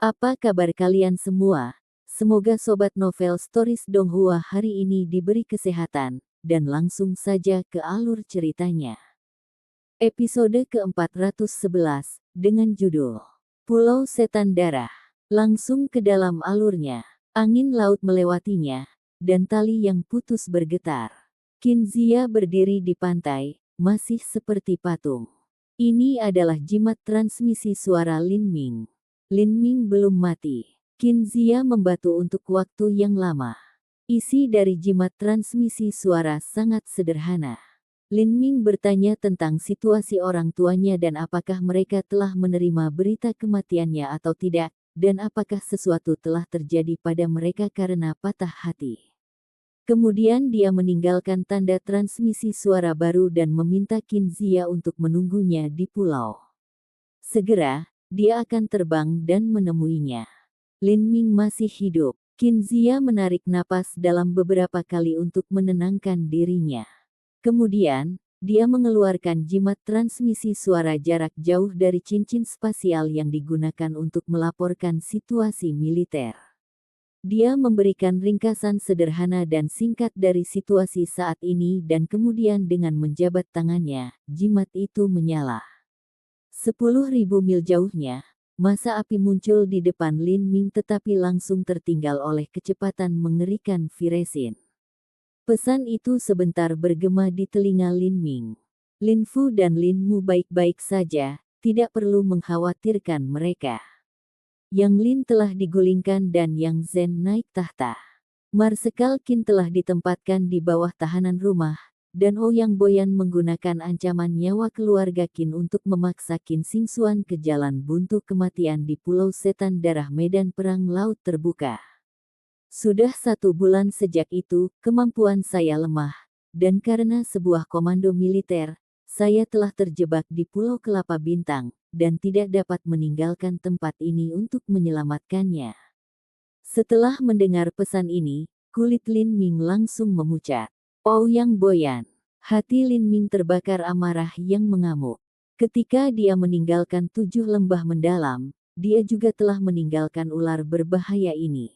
Apa kabar kalian semua? Semoga Sobat Novel Stories Donghua hari ini diberi kesehatan, dan langsung saja ke alur ceritanya. Episode ke-411, dengan judul Pulau Setan Darah. Langsung ke dalam alurnya, angin laut melewatinya, dan tali yang putus bergetar. Kinzia berdiri di pantai, masih seperti patung. Ini adalah jimat transmisi suara Lin Ming. Lin Ming belum mati. Kinzia membatu untuk waktu yang lama. Isi dari jimat transmisi suara sangat sederhana. Lin Ming bertanya tentang situasi orang tuanya dan apakah mereka telah menerima berita kematiannya atau tidak, dan apakah sesuatu telah terjadi pada mereka karena patah hati. Kemudian dia meninggalkan tanda transmisi suara baru dan meminta Kinzia untuk menunggunya di pulau. Segera, dia akan terbang dan menemuinya. Lin Ming masih hidup. Kinzia menarik napas dalam beberapa kali untuk menenangkan dirinya. Kemudian, dia mengeluarkan jimat transmisi suara jarak jauh dari cincin spasial yang digunakan untuk melaporkan situasi militer. Dia memberikan ringkasan sederhana dan singkat dari situasi saat ini dan kemudian dengan menjabat tangannya, jimat itu menyala. 10.000 mil jauhnya, masa api muncul di depan Lin Ming tetapi langsung tertinggal oleh kecepatan mengerikan Firesin. Pesan itu sebentar bergema di telinga Lin Ming. Lin Fu dan Lin Mu baik-baik saja, tidak perlu mengkhawatirkan mereka. Yang Lin telah digulingkan dan Yang Zhen naik tahta. Marsekal Qin telah ditempatkan di bawah tahanan rumah, dan Ouyang Boyan menggunakan ancaman nyawa keluarga Qin untuk memaksa Qin Xingxuan ke jalan buntu kematian di Pulau Setan Darah medan perang laut terbuka. Sudah 1 bulan sejak itu, kemampuan saya lemah, dan karena sebuah komando militer, saya telah terjebak di Pulau Kelapa Bintang, dan tidak dapat meninggalkan tempat ini untuk menyelamatkannya. Setelah mendengar pesan ini, kulit Lin Ming langsung memucat. Ouyang Boyan. Hati Lin Ming terbakar amarah yang mengamuk. Ketika dia meninggalkan 7 lembah mendalam, dia juga telah meninggalkan ular berbahaya ini.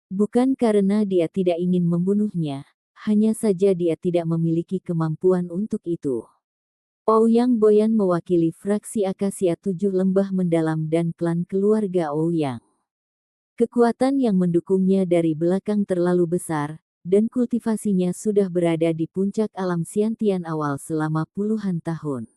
Bukan karena dia tidak ingin membunuhnya, hanya saja dia tidak memiliki kemampuan untuk itu. Ouyang Boyan mewakili fraksi Akasia 7 lembah mendalam dan klan keluarga Ouyang. Kekuatan yang mendukungnya dari belakang terlalu besar, dan kultivasinya sudah berada di puncak alam Xiantian awal selama puluhan tahun.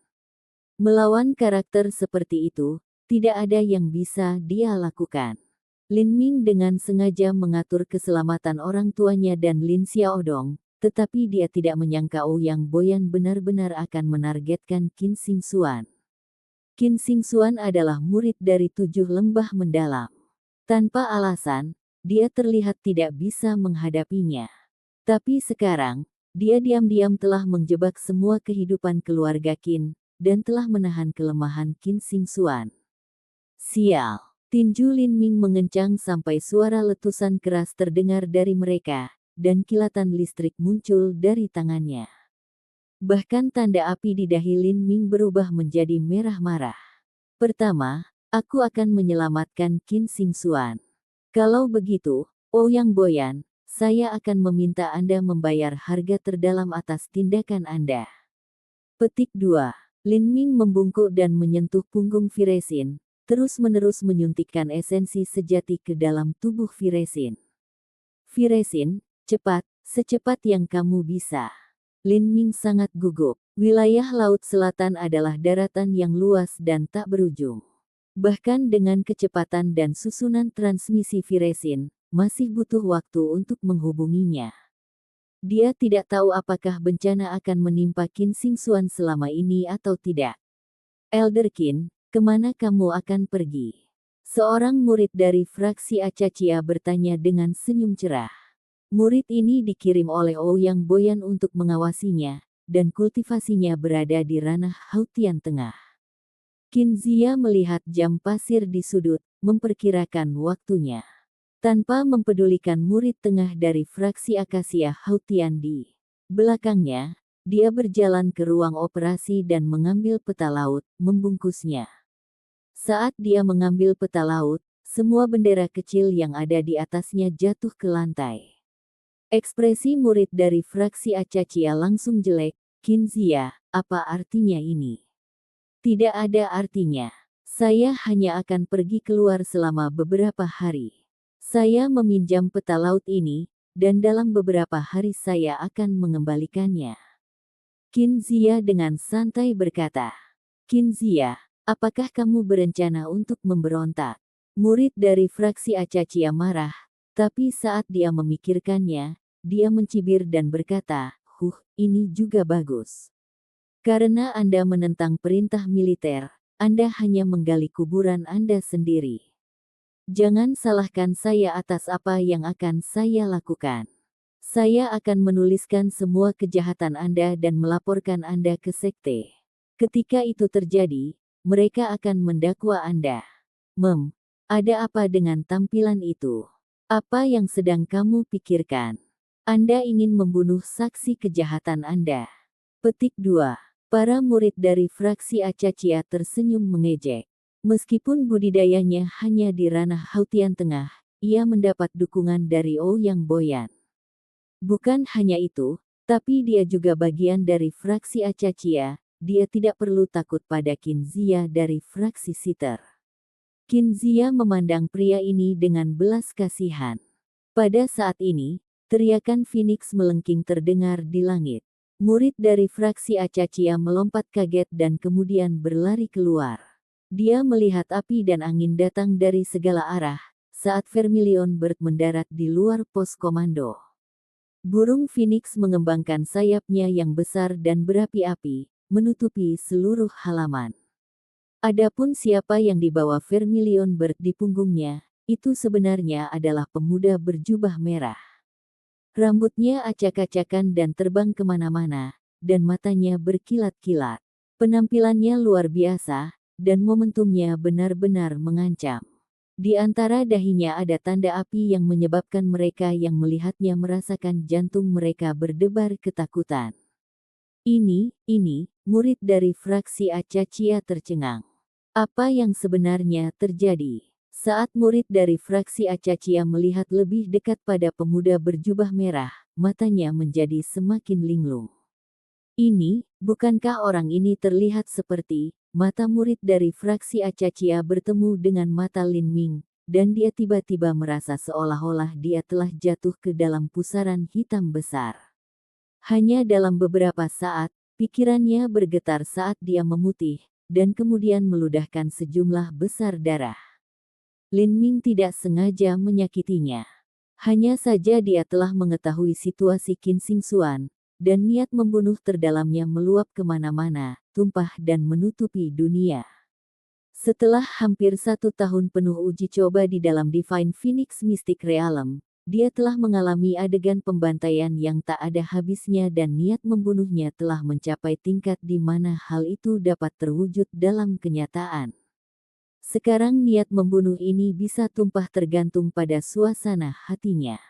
Melawan karakter seperti itu, tidak ada yang bisa dia lakukan. Lin Ming dengan sengaja mengatur keselamatan orang tuanya dan Lin Xiaodong, tetapi dia tidak menyangka Ouyang Boyan benar-benar akan menargetkan Qin Xingxuan. Qin Xingxuan adalah murid dari 7 lembah mendalam. Tanpa alasan, dia terlihat tidak bisa menghadapinya. Tapi sekarang, dia diam-diam telah menjebak semua kehidupan keluarga Qin, dan telah menahan kelemahan Qin Xingxuan. Sial! Tinju Lin Ming mengencang sampai suara letusan keras terdengar dari mereka, dan kilatan listrik muncul dari tangannya. Bahkan tanda api di dahi Lin Ming berubah menjadi merah marah. Pertama, aku akan menyelamatkan Qin Xingxuan. Kalau begitu, Ouyang Boyan, saya akan meminta Anda membayar harga terdalam atas tindakan Anda. Petik 2. Lin Ming membungkuk dan menyentuh punggung Firesin, terus-menerus menyuntikkan esensi sejati ke dalam tubuh Firesin. Firesin, cepat, secepat yang kamu bisa. Lin Ming sangat gugup. Wilayah Laut Selatan adalah daratan yang luas dan tak berujung. Bahkan dengan kecepatan dan susunan transmisi Firesin, masih butuh waktu untuk menghubunginya. Dia tidak tahu apakah bencana akan menimpa Qin Xingxuan selama ini atau tidak. Elder Qin, kemana kamu akan pergi? Seorang murid dari fraksi Acacia bertanya dengan senyum cerah. Murid ini dikirim oleh Ouyang Boyan untuk mengawasinya, dan kultivasinya berada di ranah Hautian Tengah. Kinzia melihat jam pasir di sudut, memperkirakan waktunya. Tanpa mempedulikan murid tengah dari fraksi Akasia Hautian di belakangnya, dia berjalan ke ruang operasi dan mengambil peta laut, membungkusnya. Saat dia mengambil peta laut, semua bendera kecil yang ada di atasnya jatuh ke lantai. Ekspresi murid dari fraksi Acacia langsung jelek. Kinzia, apa artinya ini? Tidak ada artinya. Saya hanya akan pergi keluar selama beberapa hari. Saya meminjam peta laut ini, dan dalam beberapa hari saya akan mengembalikannya. Kinzia dengan santai berkata. Kinzia, apakah kamu berencana untuk memberontak? Murid dari fraksi Acacia marah, tapi saat dia memikirkannya, dia mencibir dan berkata, ini juga bagus. Karena Anda menentang perintah militer, Anda hanya menggali kuburan Anda sendiri. Jangan salahkan saya atas apa yang akan saya lakukan. Saya akan menuliskan semua kejahatan Anda dan melaporkan Anda ke sekte. Ketika itu terjadi, mereka akan mendakwa Anda. Ada apa dengan tampilan itu? Apa yang sedang kamu pikirkan? Anda ingin membunuh saksi kejahatan Anda. Petik 2. Para murid dari fraksi Acacia tersenyum mengejek. Meskipun budidayanya hanya di ranah Hautian Tengah, ia mendapat dukungan dari Ouyang Boyan. Bukan hanya itu, tapi dia juga bagian dari fraksi Acacia, dia tidak perlu takut pada Kinzia dari fraksi Siter. Kinzia memandang pria ini dengan belas kasihan. Pada saat ini, teriakan Phoenix melengking terdengar di langit. Murid dari fraksi Acacia melompat kaget dan kemudian berlari keluar. Dia melihat api dan angin datang dari segala arah, saat Vermilion Bird mendarat di luar pos komando. Burung Phoenix mengembangkan sayapnya yang besar dan berapi-api, menutupi seluruh halaman. Adapun siapa yang dibawa Vermilion Bird di punggungnya, itu sebenarnya adalah pemuda berjubah merah. Rambutnya acak-acakan dan terbang kemana-mana, dan matanya berkilat-kilat. Penampilannya luar biasa, dan momentumnya benar-benar mengancam. Di antara dahinya ada tanda api yang menyebabkan mereka yang melihatnya merasakan jantung mereka berdebar ketakutan. Ini, murid dari fraksi Acacia tercengang. Apa yang sebenarnya terjadi? Saat murid dari fraksi Acacia melihat lebih dekat pada pemuda berjubah merah, matanya menjadi semakin linglung. Bukankah orang ini terlihat seperti, mata murid dari fraksi Acacia bertemu dengan mata Lin Ming, dan dia tiba-tiba merasa seolah-olah dia telah jatuh ke dalam pusaran hitam besar. Hanya dalam beberapa saat, pikirannya bergetar saat dia memutih, dan kemudian meludahkan sejumlah besar darah. Lin Ming tidak sengaja menyakitinya. Hanya saja dia telah mengetahui situasi Qin Xingxuan, dan niat membunuh terdalamnya meluap kemana-mana, tumpah dan menutupi dunia. Setelah hampir 1 tahun penuh uji coba di dalam Divine Phoenix Mystic Realm, dia telah mengalami adegan pembantaian yang tak ada habisnya dan niat membunuhnya telah mencapai tingkat di mana hal itu dapat terwujud dalam kenyataan. Sekarang niat membunuh ini bisa tumpah tergantung pada suasana hatinya.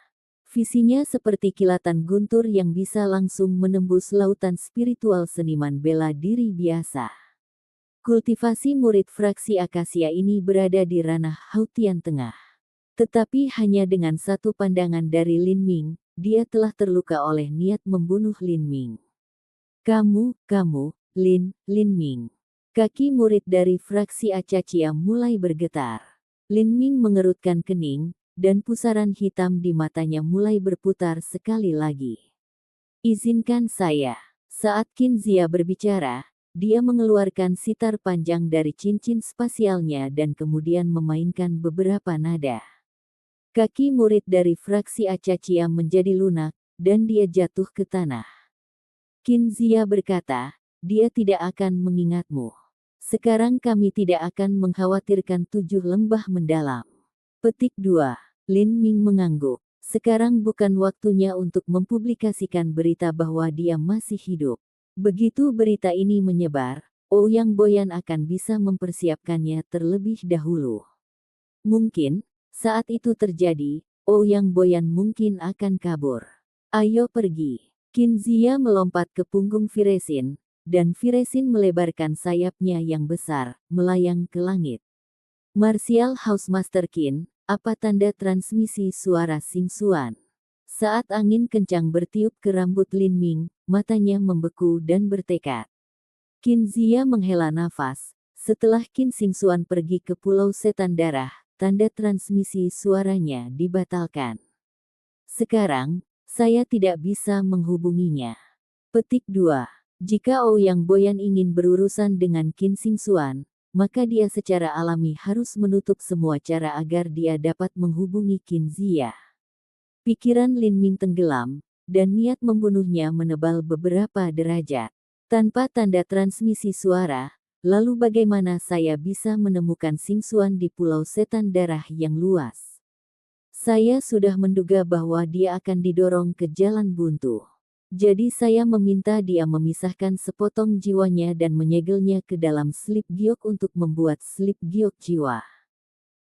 Visinya seperti kilatan guntur yang bisa langsung menembus lautan spiritual seniman bela diri biasa. Kultivasi murid fraksi Akasia ini berada di ranah Hautian Tengah. Tetapi hanya dengan satu pandangan dari Lin Ming, dia telah terluka oleh niat membunuh Lin Ming. Kamu, Lin Ming. Kaki murid dari fraksi Acacia mulai bergetar. Lin Ming mengerutkan kening, dan pusaran hitam di matanya mulai berputar sekali lagi. Izinkan saya. Saat Kinzia berbicara, dia mengeluarkan sitar panjang dari cincin spasialnya dan kemudian memainkan beberapa nada. Kaki murid dari fraksi Acacia menjadi lunak, dan dia jatuh ke tanah. Kinzia berkata, dia tidak akan mengingatmu. Sekarang kami tidak akan mengkhawatirkan 7 lembah mendalam. Petik 2. Lin Ming mengangguk. Sekarang bukan waktunya untuk mempublikasikan berita bahwa dia masih hidup. Begitu berita ini menyebar, Ouyang Boyan akan bisa mempersiapkannya terlebih dahulu. Mungkin, saat itu terjadi, Ouyang Boyan mungkin akan kabur. Ayo pergi. Kinzia melompat ke punggung Firesin, dan Firesin melebarkan sayapnya yang besar, melayang ke langit. Martial House Master Qin, apa tanda transmisi suara Xingxuan? Saat angin kencang bertiup ke rambut Lin Ming, matanya membeku dan bertekad. Qin Zia menghela nafas. Setelah Qin Xingxuan pergi ke Pulau Setan Darah, tanda transmisi suaranya dibatalkan. Sekarang, saya tidak bisa menghubunginya. Petik 2. Jika Ouyang Boyan ingin berurusan dengan Qin Xingxuan, maka dia secara alami harus menutup semua cara agar dia dapat menghubungi Qin Zia. Pikiran Lin Ming tenggelam, dan niat membunuhnya menebal beberapa derajat. Tanpa tanda transmisi suara, lalu bagaimana saya bisa menemukan Xingxuan di Pulau Setan Darah yang luas? Saya sudah menduga bahwa dia akan didorong ke jalan buntu. Jadi saya meminta dia memisahkan sepotong jiwanya dan menyegelnya ke dalam slip giok untuk membuat slip giok jiwa.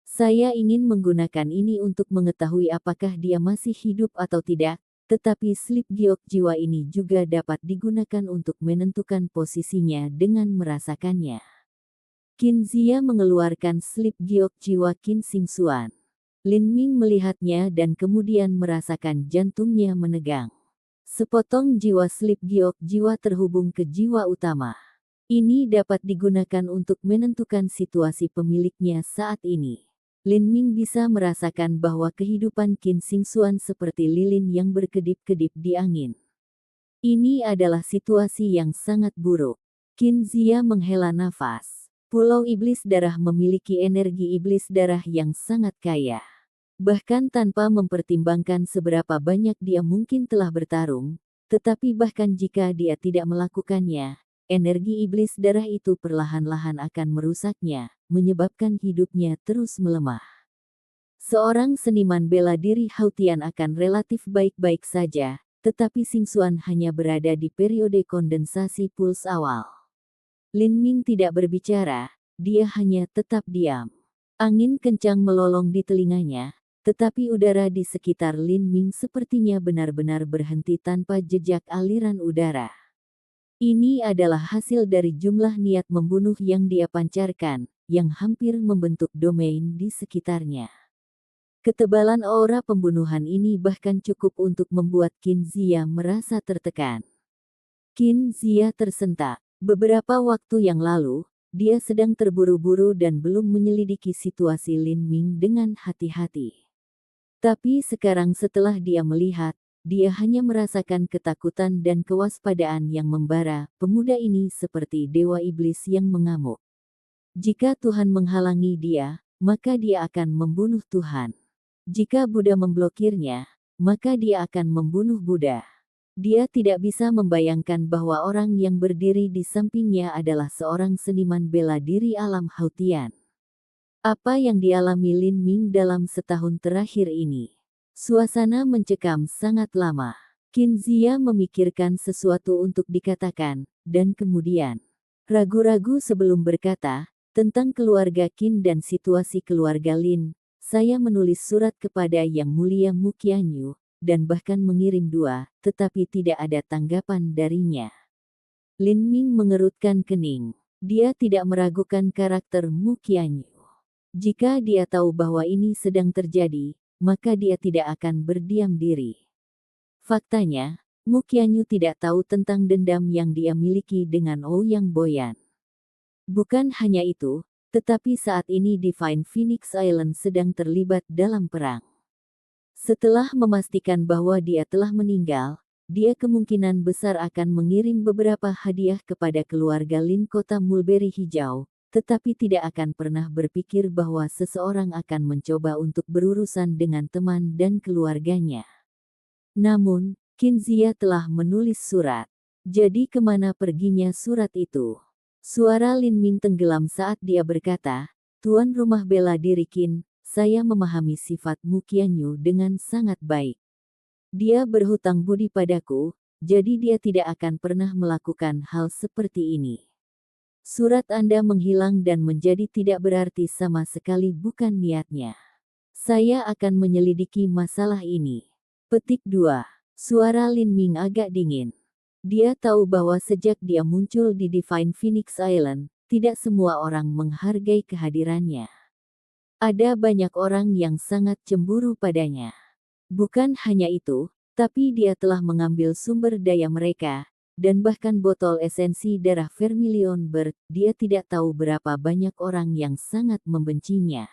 Saya ingin menggunakan ini untuk mengetahui apakah dia masih hidup atau tidak, tetapi slip giok jiwa ini juga dapat digunakan untuk menentukan posisinya dengan merasakannya. Qin Zia mengeluarkan slip giok jiwa Qin Xingxuan. Lin Ming melihatnya dan kemudian merasakan jantungnya menegang. Sepotong jiwa slip giok jiwa terhubung ke jiwa utama. Ini dapat digunakan untuk menentukan situasi pemiliknya saat ini. Lin Ming bisa merasakan bahwa kehidupan Qin Xingxuan seperti lilin yang berkedip-kedip di angin. Ini adalah situasi yang sangat buruk. Qin Zia menghela nafas. Pulau Iblis Darah memiliki energi iblis darah yang sangat kaya. Bahkan tanpa mempertimbangkan seberapa banyak dia mungkin telah bertarung, tetapi bahkan jika dia tidak melakukannya, energi iblis darah itu perlahan-lahan akan merusaknya, menyebabkan hidupnya terus melemah. Seorang seniman bela diri Hautian akan relatif baik-baik saja, tetapi Xingxuan hanya berada di periode kondensasi puls awal. Lin Ming tidak berbicara, dia hanya tetap diam. Angin kencang melolong di telinganya, tetapi udara di sekitar Lin Ming sepertinya benar-benar berhenti tanpa jejak aliran udara. Ini adalah hasil dari jumlah niat membunuh yang dia pancarkan, yang hampir membentuk domain di sekitarnya. Ketebalan aura pembunuhan ini bahkan cukup untuk membuat Qin Zia merasa tertekan. Qin Zia tersentak. Beberapa waktu yang lalu, dia sedang terburu-buru dan belum menyelidiki situasi Lin Ming dengan hati-hati. Tapi sekarang setelah dia melihat, dia hanya merasakan ketakutan dan kewaspadaan yang membara. Pemuda ini seperti dewa iblis yang mengamuk. Jika Tuhan menghalangi dia, maka dia akan membunuh Tuhan. Jika Buddha memblokirnya, maka dia akan membunuh Buddha. Dia tidak bisa membayangkan bahwa orang yang berdiri di sampingnya adalah seorang seniman bela diri alam Hautian. Apa yang dialami Lin Ming dalam setahun terakhir ini? Suasana mencekam sangat lama. Qin Zia memikirkan sesuatu untuk dikatakan, dan kemudian ragu-ragu sebelum berkata, tentang keluarga Qin dan situasi keluarga Lin. Saya menulis surat kepada Yang Mulia Mu Qianyu, dan bahkan mengirim 2, tetapi tidak ada tanggapan darinya. Lin Ming mengerutkan kening. Dia tidak meragukan karakter Mu Qianyu. Jika dia tahu bahwa ini sedang terjadi, maka dia tidak akan berdiam diri. Faktanya, Mu Qianyu tidak tahu tentang dendam yang dia miliki dengan Ouyang Boyan. Bukan hanya itu, tetapi saat ini Divine Phoenix Island sedang terlibat dalam perang. Setelah memastikan bahwa dia telah meninggal, dia kemungkinan besar akan mengirim beberapa hadiah kepada keluarga Lin kota Mulberry Hijau, tetapi tidak akan pernah berpikir bahwa seseorang akan mencoba untuk berurusan dengan teman dan keluarganya. Namun, Qin Zia telah menulis surat. Jadi kemana perginya surat itu? Suara Lin Ming tenggelam saat dia berkata, Tuan rumah bela diri Qin, saya memahami sifat Mu Qianyu dengan sangat baik. Dia berhutang budi padaku, jadi dia tidak akan pernah melakukan hal seperti ini. Surat Anda menghilang dan menjadi tidak berarti sama sekali bukan niatnya. Saya akan menyelidiki masalah ini. Petik 2. Suara Lin Ming agak dingin. Dia tahu bahwa sejak dia muncul di Divine Phoenix Island, tidak semua orang menghargai kehadirannya. Ada banyak orang yang sangat cemburu padanya. Bukan hanya itu, tapi dia telah mengambil sumber daya mereka, dan bahkan botol esensi darah Vermilion Bird. Dia tidak tahu berapa banyak orang yang sangat membencinya.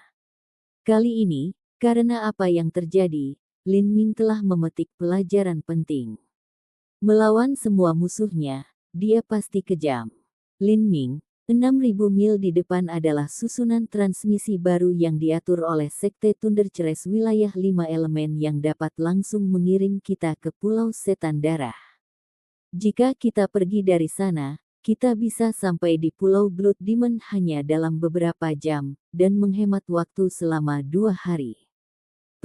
Kali ini, karena apa yang terjadi, Lin Ming telah memetik pelajaran penting. Melawan semua musuhnya, dia pasti kejam. Lin Ming, 6.000 mil di depan adalah susunan transmisi baru yang diatur oleh Sekte Thundercrash wilayah 5 elemen yang dapat langsung mengirim kita ke Pulau Setan Darah. Jika kita pergi dari sana, kita bisa sampai di Pulau Blood Demon hanya dalam beberapa jam, dan menghemat waktu selama 2 hari.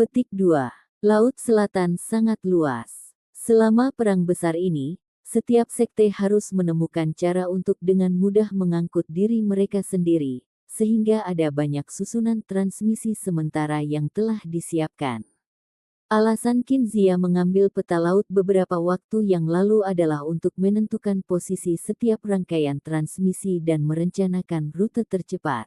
Petik 2. Laut Selatan sangat luas. Selama perang besar ini, setiap sekte harus menemukan cara untuk dengan mudah mengangkut diri mereka sendiri, sehingga ada banyak susunan transmisi sementara yang telah disiapkan. Alasan Qin Zia mengambil peta laut beberapa waktu yang lalu adalah untuk menentukan posisi setiap rangkaian transmisi dan merencanakan rute tercepat.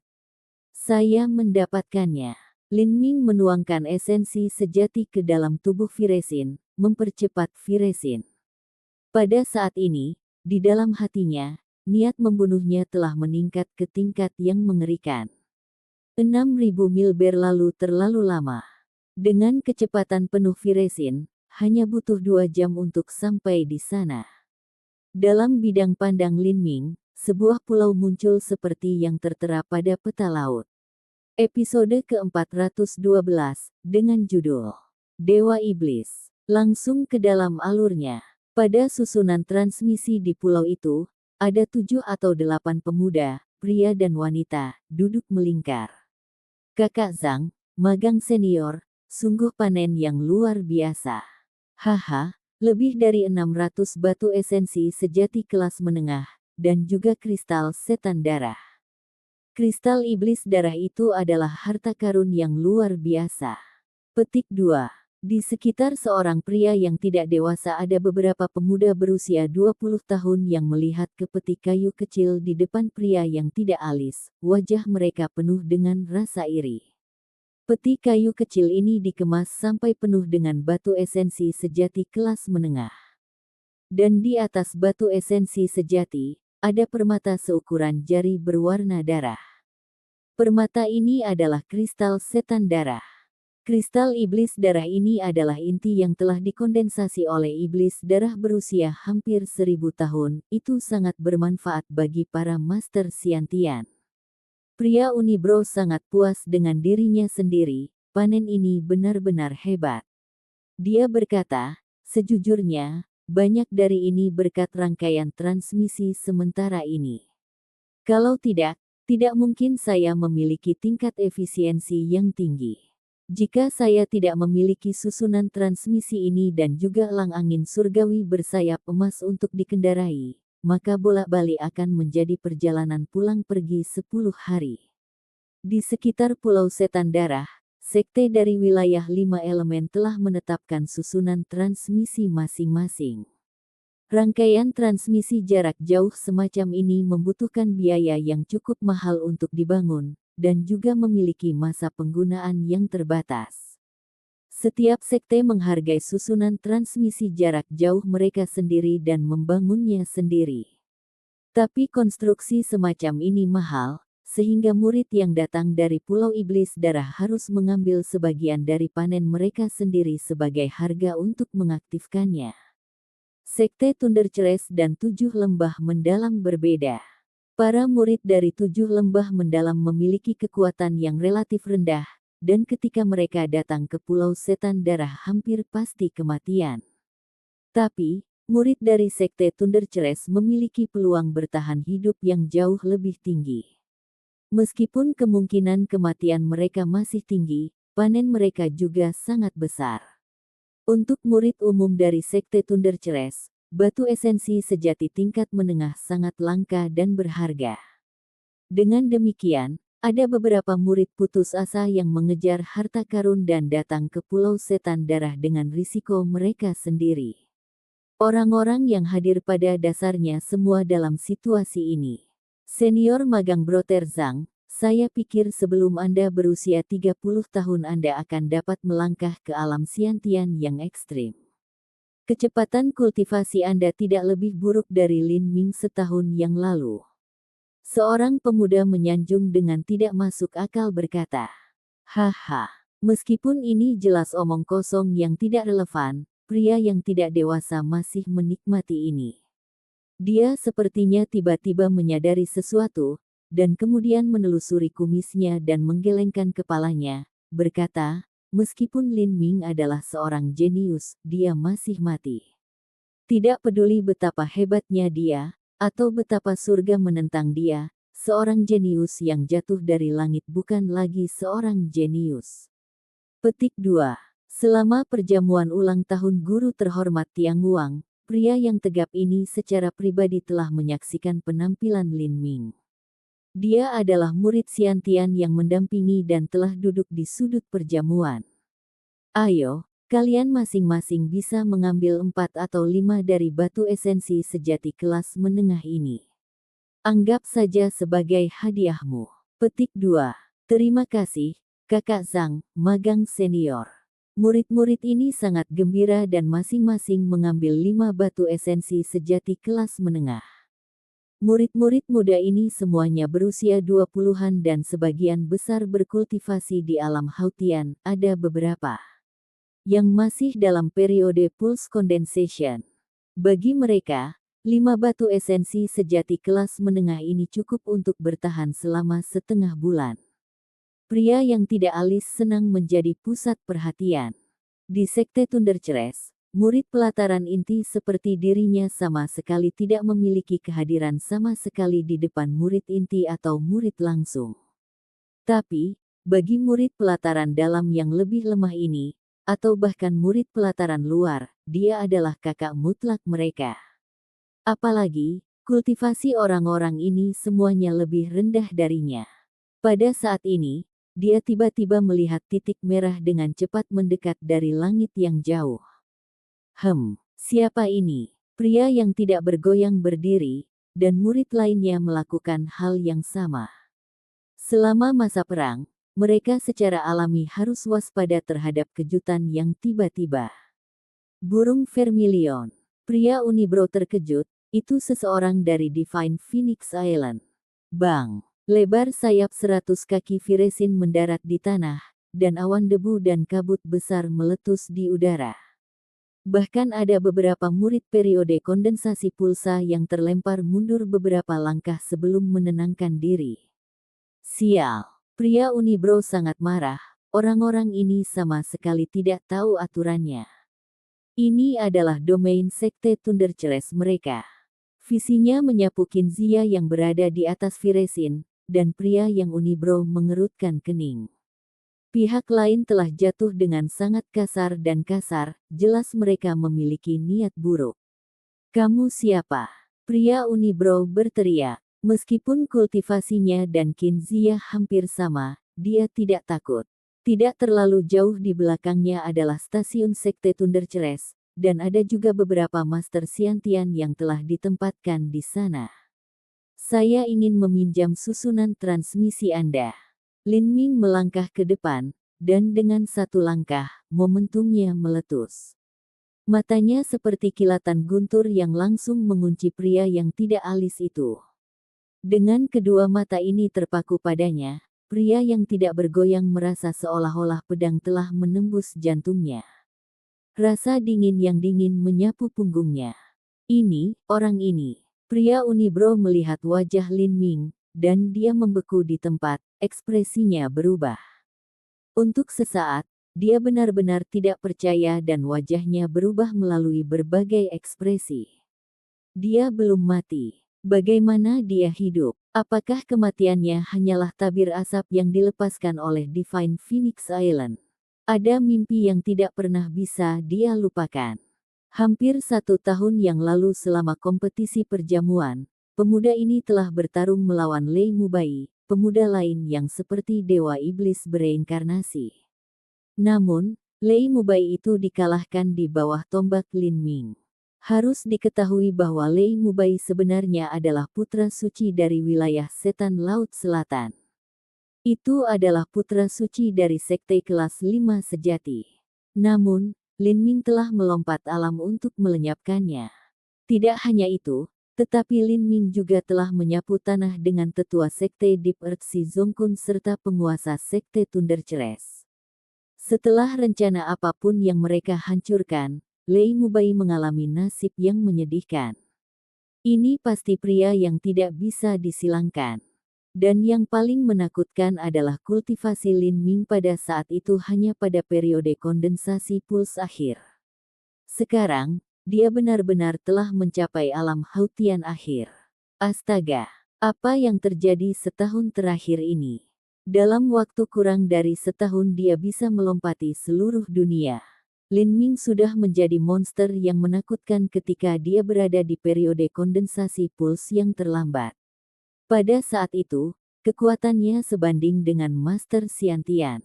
Saya mendapatkannya. Lin Ming menuangkan esensi sejati ke dalam tubuh Viresin, mempercepat Viresin. Pada saat ini, di dalam hatinya, niat membunuhnya telah meningkat ke tingkat yang mengerikan. 6.000 mil berlalu terlalu lama. Dengan kecepatan penuh Viresin, hanya butuh 2 jam untuk sampai di sana. Dalam bidang pandang Lin Ming, sebuah pulau muncul seperti yang tertera pada peta laut. Episode ke-412, dengan judul Dewa Iblis. Langsung ke dalam alurnya. Pada susunan transmisi di pulau itu, ada 7 atau 8 pemuda, pria dan wanita, duduk melingkar. Kakak Zhang, magang senior, sungguh panen yang luar biasa. Haha, lebih dari 600 batu esensi sejati kelas menengah, dan juga kristal setan darah. Kristal iblis darah itu adalah harta karun yang luar biasa. Petik 2. Di sekitar seorang pria yang tidak dewasa ada beberapa pemuda berusia 20 tahun yang melihat ke peti kayu kecil di depan pria yang tidak alis. Wajah mereka penuh dengan rasa iri. Peti kayu kecil ini dikemas sampai penuh dengan batu esensi sejati kelas menengah. Dan di atas batu esensi sejati, ada permata seukuran jari berwarna darah. Permata ini adalah kristal setan darah. Kristal iblis darah ini adalah inti yang telah dikondensasi oleh iblis darah berusia hampir 1000 tahun. Itu sangat bermanfaat bagi para master Xiantian. Pria Unibrow sangat puas dengan dirinya sendiri. Panen ini benar-benar hebat. Dia berkata, sejujurnya, banyak dari ini berkat rangkaian transmisi sementara ini. Kalau tidak mungkin saya memiliki tingkat efisiensi yang tinggi. Jika saya tidak memiliki susunan transmisi ini dan juga elang angin surgawi bersayap emas untuk dikendarai, maka bolak-balik akan menjadi perjalanan pulang pergi 10 hari. Di sekitar Pulau Setan Darah, sekte dari wilayah 5 elemen telah menetapkan susunan transmisi masing-masing. Rangkaian transmisi jarak jauh semacam ini membutuhkan biaya yang cukup mahal untuk dibangun, dan juga memiliki masa penggunaan yang terbatas. Setiap sekte menghargai susunan transmisi jarak jauh mereka sendiri dan membangunnya sendiri. Tapi konstruksi semacam ini mahal, sehingga murid yang datang dari Pulau Iblis Darah harus mengambil sebagian dari panen mereka sendiri sebagai harga untuk mengaktifkannya. Sekte Thundercrash dan 7 lembah mendalam berbeda. Para murid dari 7 lembah mendalam memiliki kekuatan yang relatif rendah, dan ketika mereka datang ke Pulau Setan Darah hampir pasti kematian. Tapi, murid dari Sekte Thundercrash memiliki peluang bertahan hidup yang jauh lebih tinggi. Meskipun kemungkinan kematian mereka masih tinggi, panen mereka juga sangat besar. Untuk murid umum dari Sekte Thundercrash, batu esensi sejati tingkat menengah sangat langka dan berharga. Dengan demikian, ada beberapa murid putus asa yang mengejar harta karun dan datang ke Pulau Setan Darah dengan risiko mereka sendiri. Orang-orang yang hadir pada dasarnya semua dalam situasi ini. Senior magang Brother Zhang, Saya pikir sebelum Anda berusia 30 tahun Anda akan dapat melangkah ke alam Xiantian yang ekstrim. Kecepatan kultivasi Anda tidak lebih buruk dari Lin Ming setahun yang lalu. Seorang pemuda menyanjung dengan tidak masuk akal berkata, "Haha, meskipun ini jelas omong kosong yang tidak relevan, pria yang tidak dewasa masih menikmati ini." Dia sepertinya tiba-tiba menyadari sesuatu, dan kemudian menelusuri kumisnya dan menggelengkan kepalanya, berkata, "Meskipun Lin Ming adalah seorang jenius, dia masih mati. Tidak peduli betapa hebatnya dia, atau betapa surga menentang dia, seorang jenius yang jatuh dari langit bukan lagi seorang jenius." Petik 2. Selama perjamuan ulang tahun guru terhormat Tiang Wang, pria yang tegap ini secara pribadi telah menyaksikan penampilan Lin Ming. Dia adalah murid Xiantian yang mendampingi dan telah duduk di sudut perjamuan. "Ayo, kalian masing-masing bisa mengambil 4 atau 5 dari batu esensi sejati kelas menengah ini. Anggap saja sebagai hadiahmu." Petik 2. Terima kasih, Kakak Zhang, magang senior. Murid-murid ini sangat gembira dan masing-masing mengambil 5 batu esensi sejati kelas menengah. Murid-murid muda ini semuanya berusia 20-an dan sebagian besar berkultivasi di alam Hautian, ada beberapa yang masih dalam periode pulse condensation. Bagi mereka, 5 batu esensi sejati kelas menengah ini cukup untuk bertahan selama setengah bulan. Pria yang tidak alis senang menjadi pusat perhatian. Di Sekte Thundercrest, murid pelataran inti seperti dirinya sama sekali tidak memiliki kehadiran sama sekali di depan murid inti atau murid langsung. Tapi, bagi murid pelataran dalam yang lebih lemah ini, atau bahkan murid pelataran luar, dia adalah kakak mutlak mereka. Apalagi, kultivasi orang-orang ini semuanya lebih rendah darinya. Pada saat ini, dia tiba-tiba melihat titik merah dengan cepat mendekat dari langit yang jauh. Siapa ini? Pria yang tidak bergoyang berdiri, dan murid lainnya melakukan hal yang sama. Selama masa perang, mereka secara alami harus waspada terhadap kejutan yang tiba-tiba. Burung Vermilion. Pria Unibrow terkejut, itu seseorang dari Divine Phoenix Island. Bang! Lebar sayap 100 kaki Viresin mendarat di tanah, dan awan debu dan kabut besar meletus di udara. Bahkan ada beberapa murid periode kondensasi pulsa yang terlempar mundur beberapa langkah sebelum menenangkan diri. Sial! Pria Unibrow sangat marah, orang-orang ini sama sekali tidak tahu aturannya. Ini adalah domain Sekte Thundercrest mereka. Visinya menyapu Kinzia yang berada di atas Viresin, dan pria yang Unibrow mengerutkan kening. Pihak lain telah jatuh dengan sangat kasar dan kasar, jelas mereka memiliki niat buruk. "Kamu siapa?" Pria Unibrow berteriak. Meskipun kultivasinya dan Kinzia hampir sama, dia tidak takut. Tidak terlalu jauh di belakangnya adalah stasiun Sekte Thundercrest, dan ada juga beberapa Master Xiantian yang telah ditempatkan di sana. "Saya ingin meminjam susunan transmisi Anda." Lin Ming melangkah ke depan, dan dengan satu langkah, momentumnya meletus. Matanya seperti kilatan guntur yang langsung mengunci pria yang tidak alis itu. Dengan kedua mata ini terpaku padanya, pria yang tidak bergoyang merasa seolah-olah pedang telah menembus jantungnya. Rasa dingin yang dingin menyapu punggungnya. Orang ini. Pria Unibrow melihat wajah Lin Ming, dan dia membeku di tempat, ekspresinya berubah. Untuk sesaat, dia benar-benar tidak percaya dan wajahnya berubah melalui berbagai ekspresi. Dia belum mati. Bagaimana dia hidup? Apakah kematiannya hanyalah tabir asap yang dilepaskan oleh Divine Phoenix Island? Ada mimpi yang tidak pernah bisa dia lupakan. Hampir 1 tahun yang lalu selama kompetisi perjamuan, pemuda ini telah bertarung melawan Lei Mubai, pemuda lain yang seperti dewa iblis bereinkarnasi. Namun, Lei Mubai itu dikalahkan di bawah tombak Lin Ming. Harus diketahui bahwa Lei Mubai sebenarnya adalah putra suci dari wilayah setan Laut Selatan. Itu adalah putra suci dari sekte kelas 5 sejati. Namun, Lin Ming telah melompat alam untuk melenyapkannya. Tidak hanya itu, tetapi Lin Ming juga telah menyapu tanah dengan tetua sekte Deep Earth Si Zongkun serta penguasa sekte Thunder Ceres. Setelah rencana apapun yang mereka hancurkan, Lei Mubai mengalami nasib yang menyedihkan. Ini pasti pria yang tidak bisa disilangkan. Dan yang paling menakutkan adalah kultivasi Lin Ming pada saat itu hanya pada periode kondensasi puls akhir. Sekarang, dia benar-benar telah mencapai alam Hautian akhir. Astaga, apa yang terjadi setahun terakhir ini? Dalam waktu kurang dari setahun dia bisa melompati seluruh dunia. Lin Ming sudah menjadi monster yang menakutkan ketika dia berada di periode kondensasi puls yang terlambat. Pada saat itu, kekuatannya sebanding dengan Master Xiantian.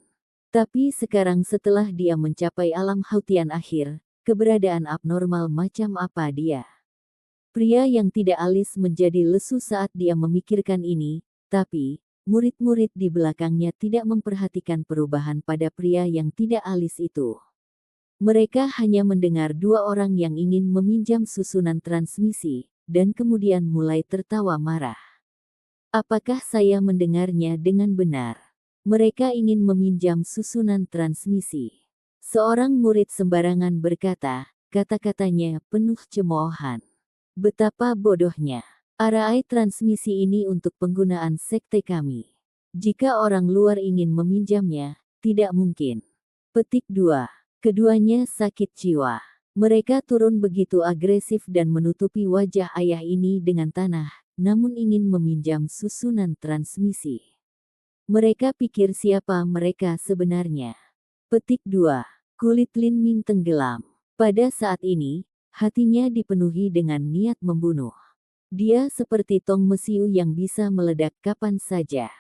Tapi sekarang setelah dia mencapai alam Hautian akhir, keberadaan abnormal macam apa dia? Pria yang tidak alis menjadi lesu saat dia memikirkan ini, tapi murid-murid di belakangnya tidak memperhatikan perubahan pada pria yang tidak alis itu. Mereka hanya mendengar dua orang yang ingin meminjam susunan transmisi, dan kemudian mulai tertawa marah. Apakah saya mendengarnya dengan benar? Mereka ingin meminjam susunan transmisi. Seorang murid sembarangan berkata, kata-katanya penuh cemoohan. Betapa bodohnya. Arai transmisi ini untuk penggunaan sekte kami. Jika orang luar ingin meminjamnya, tidak mungkin. Petik 2. Keduanya sakit jiwa. Mereka turun begitu agresif dan menutupi wajah ayah ini dengan tanah, namun ingin meminjam susunan transmisi. Mereka pikir siapa mereka sebenarnya. Petik 2. Kulit Lin Ming tenggelam. Pada saat ini, hatinya dipenuhi dengan niat membunuh. Dia seperti tong mesiu yang bisa meledak kapan saja.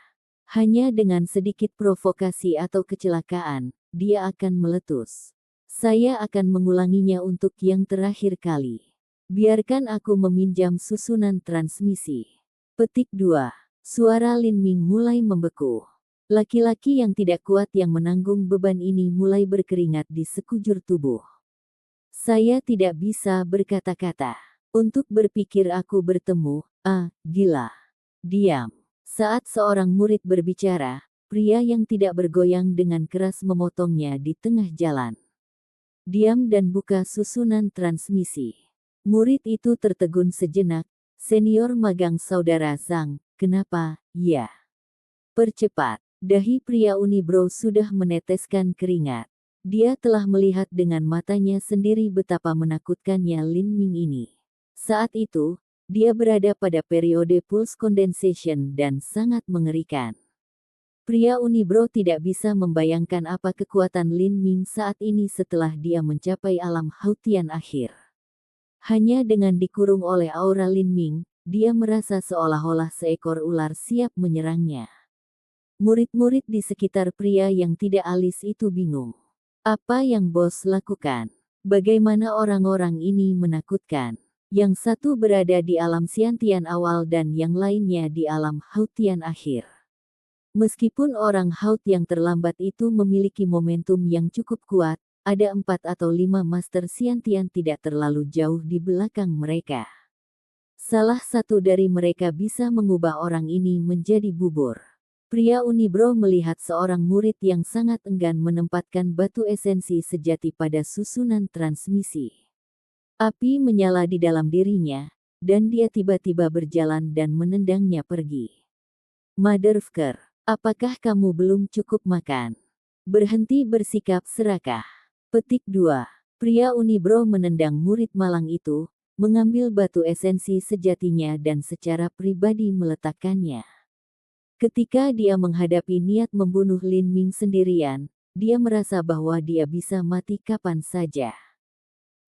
Hanya dengan sedikit provokasi atau kecelakaan, dia akan meletus. Saya akan mengulanginya untuk yang terakhir kali. Biarkan aku meminjam susunan transmisi. Petik 2. Suara Lin Ming mulai membeku. Laki-laki yang tidak kuat yang menanggung beban ini mulai berkeringat di sekujur tubuh. Saya tidak bisa berkata-kata. Untuk berpikir aku bertemu, gila. Diam. Saat seorang murid berbicara, pria yang tidak bergoyang dengan keras memotongnya di tengah jalan. Diam dan buka susunan transmisi. Murid itu tertegun sejenak. Senior magang saudara Zhang, kenapa? Ya. Percepat. Dahi pria Unibrow sudah meneteskan keringat. Dia telah melihat dengan matanya sendiri betapa menakutkannya Lin Ming ini. Saat itu, dia berada pada periode pulse condensation dan sangat mengerikan. Pria Unibrow tidak bisa membayangkan apa kekuatan Lin Ming saat ini setelah dia mencapai alam Hautian akhir. Hanya dengan dikurung oleh aura Lin Ming, dia merasa seolah-olah seekor ular siap menyerangnya. Murid-murid di sekitar pria yang tidak alis itu bingung. Apa yang bos lakukan? Bagaimana orang-orang ini menakutkan? Yang satu berada di alam Xiantian awal dan yang lainnya di alam Hautian akhir. Meskipun orang Haut yang terlambat itu memiliki momentum yang cukup kuat, ada 4 atau 5 Master Xiantian tidak terlalu jauh di belakang mereka. Salah satu dari mereka bisa mengubah orang ini menjadi bubur. Pria Unibrow melihat seorang murid yang sangat enggan menempatkan batu esensi sejati pada susunan transmisi. Api menyala di dalam dirinya, dan dia tiba-tiba berjalan dan menendangnya pergi. Motherfucker. Apakah kamu belum cukup makan? Berhenti bersikap serakah. Petik 2. Pria Unibrow menendang murid malang itu, mengambil batu esensi sejatinya dan secara pribadi meletakkannya. Ketika dia menghadapi niat membunuh Lin Ming sendirian, dia merasa bahwa dia bisa mati kapan saja.